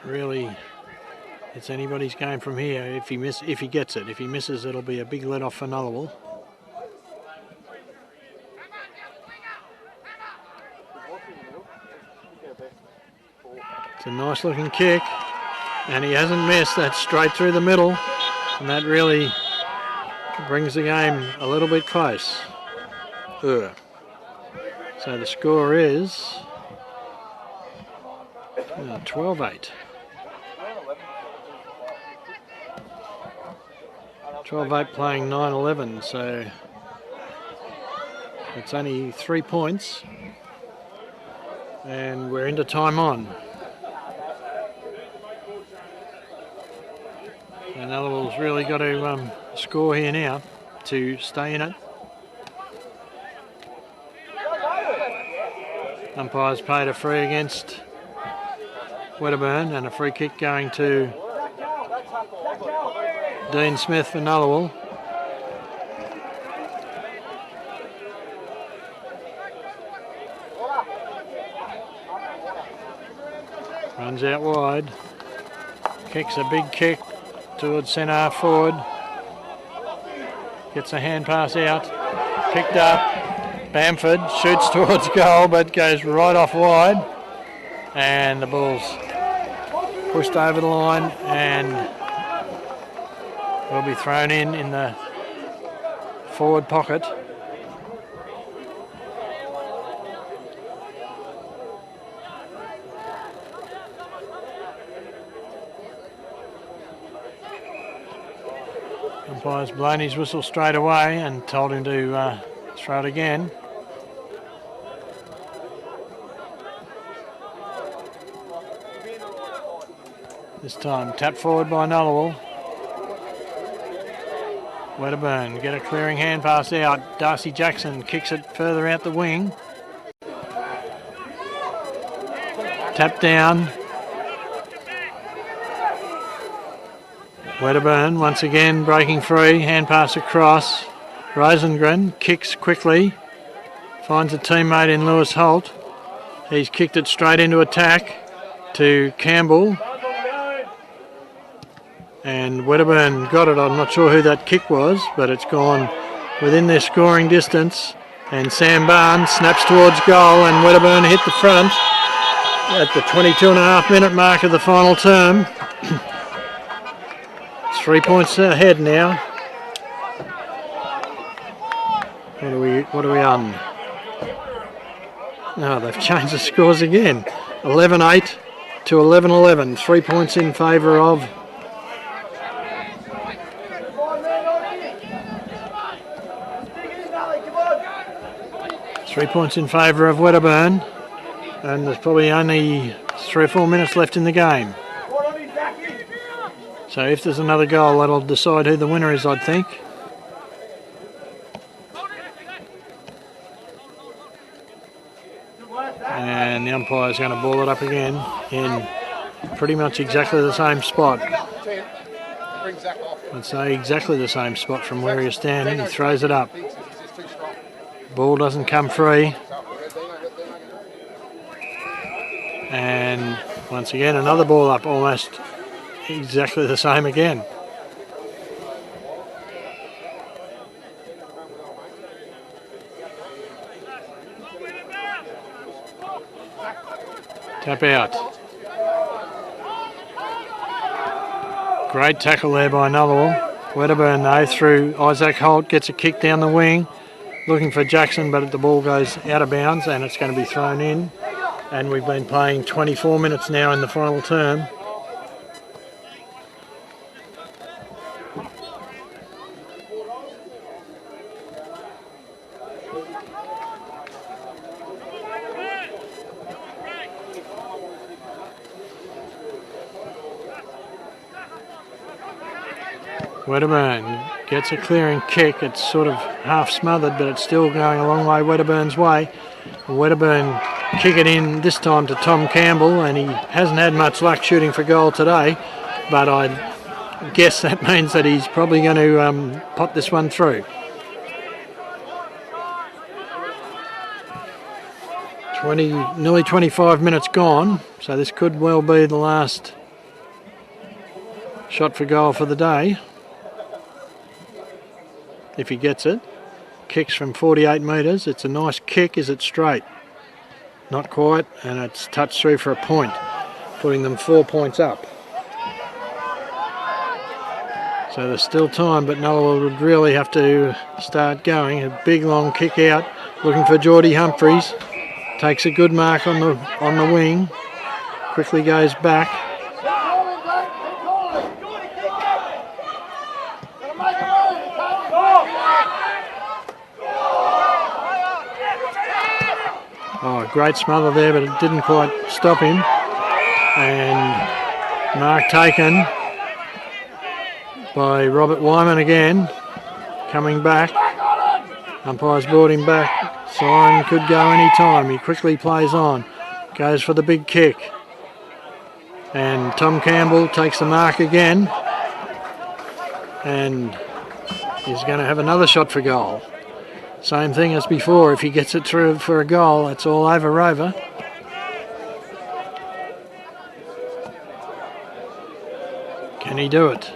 Really, it's anybody's game from here if he gets it. If he misses, it'll be a big let off for Nullawil. It's a nice looking kick, and he hasn't missed. That's straight through the middle, and that really brings the game a little bit close. So the score is 12-8. 12-8 playing 9-11, so it's only 3 points, and we're into time on. And Nullawil's really got to score here now to stay in it. Umpires paid a free against Wedderburn, and a free kick going to Dean Smith for Nullawil. Runs out wide. Kicks a big kick towards centre half forward. Gets a hand pass out. Picked up. Bamford shoots towards goal but goes right off wide. And the ball's pushed over the line and will be thrown in the forward pocket. Umpire's blown his whistle straight away and told him to throw it again. This time tap forward by Nullawil. Wedderburn get a clearing hand pass out. Darcy Jackson kicks it further out the wing. Tap down. Wedderburn once again breaking free. Hand pass across. Rosengren kicks quickly. Finds a teammate in Lewis Holt. He's kicked it straight into attack to Campbell. And Wedderburn got it. I'm not sure who that kick was, but it's gone within their scoring distance. And Sam Barnes snaps towards goal, and Wedderburn hit the front at the 22.5-minute mark of the final term. 3 points ahead now. What are we on? No, they've changed the scores again. 11-8 to 11-11. 3 points in favour of 3 points in favour of Wedderburn, and there's probably only 3 or 4 minutes left in the game. So if there's another goal, that'll decide who the winner is, I'd think. And the umpire's going to ball it up again in pretty much exactly the same spot. I'd say exactly the same spot from where he was standing. He throws it up. Ball doesn't come free. And once again, another ball up, almost exactly the same again. Tap out. Great tackle there by Nullawil. Wedderburn though through Isaac Holt, gets a kick down the wing, looking for Jackson, but the ball goes out of bounds and it's going to be thrown in. And we've been playing 24 minutes now in the final term. Wedderburn gets a clearing kick. It's sort of half smothered, but it's still going a long way Wedderburn's way. Wedderburn kick it in this time to Tom Campbell, and he hasn't had much luck shooting for goal today, but I guess that means that he's probably going to pot this one through. Nearly 25 minutes gone, so this could well be the last shot for goal for the day. If he gets it. Kicks from 48 metres. It's a nice kick. Is it straight? Not quite, and it's touched through for a point, putting them 4 points up. So there's still time, but Nullawil would really have to start going. A big long kick out, looking for Geordie Humphreys. Takes a good mark on the wing. Quickly goes back. Oh, great smother there, but it didn't quite stop him. And mark taken by Robert Wyman again, coming back. Umpire's brought him back. Siren could go any time. He quickly plays on, goes for the big kick. And Tom Campbell takes the mark again. And he's going to have another shot for goal. Same thing as before, if he gets it through for a goal, it's all over Rover. Can he do it?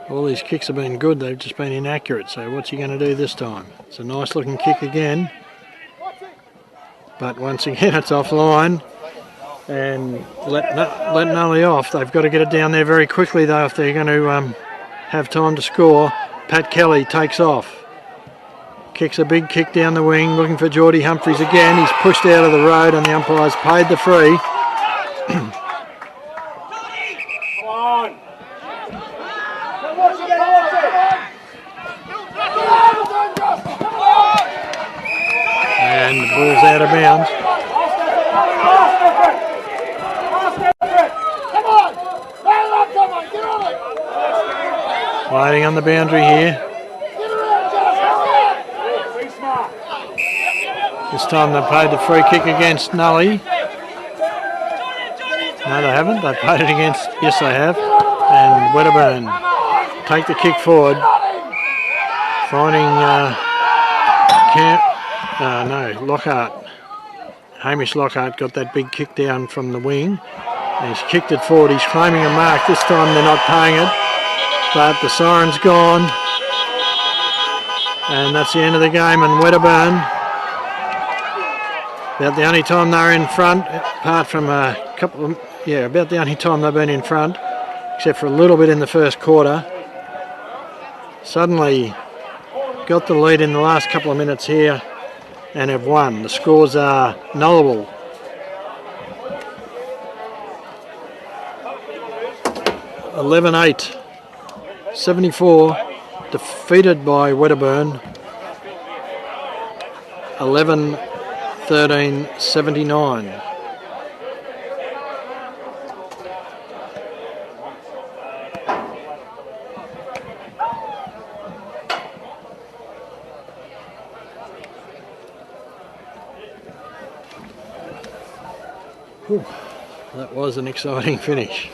All these kicks have been good, they've just been inaccurate, so what's he going to do this time? It's a nice looking kick again. But once again, it's offline, and let Nully off. They've got to get it down there very quickly, though, if they're going to have time to score. Pat Kelly takes off. Kicks a big kick down the wing, looking for Geordie Humphreys again. He's pushed out of the road, and the umpire's paid the free. And the ball's out of bounds. Waiting on the boundary here. This time they paid the free kick against Nully. No, they haven't. They played it against. Yes, they have. And Wedderburn take the kick forward, finding Lockhart. Hamish Lockhart got that big kick down from the wing. And he's kicked it forward. He's claiming a mark. This time they're not paying it. But the siren's gone. And that's the end of the game. And Wedderburn, about the only time they're in front, apart from a couple of, about the only time they've been in front, except for a little bit in the first quarter, suddenly got the lead in the last couple of minutes here and have won. The scores are Nullawil 11-8, 74, defeated by Wedderburn 11-13, 79. Whew, that was an exciting finish.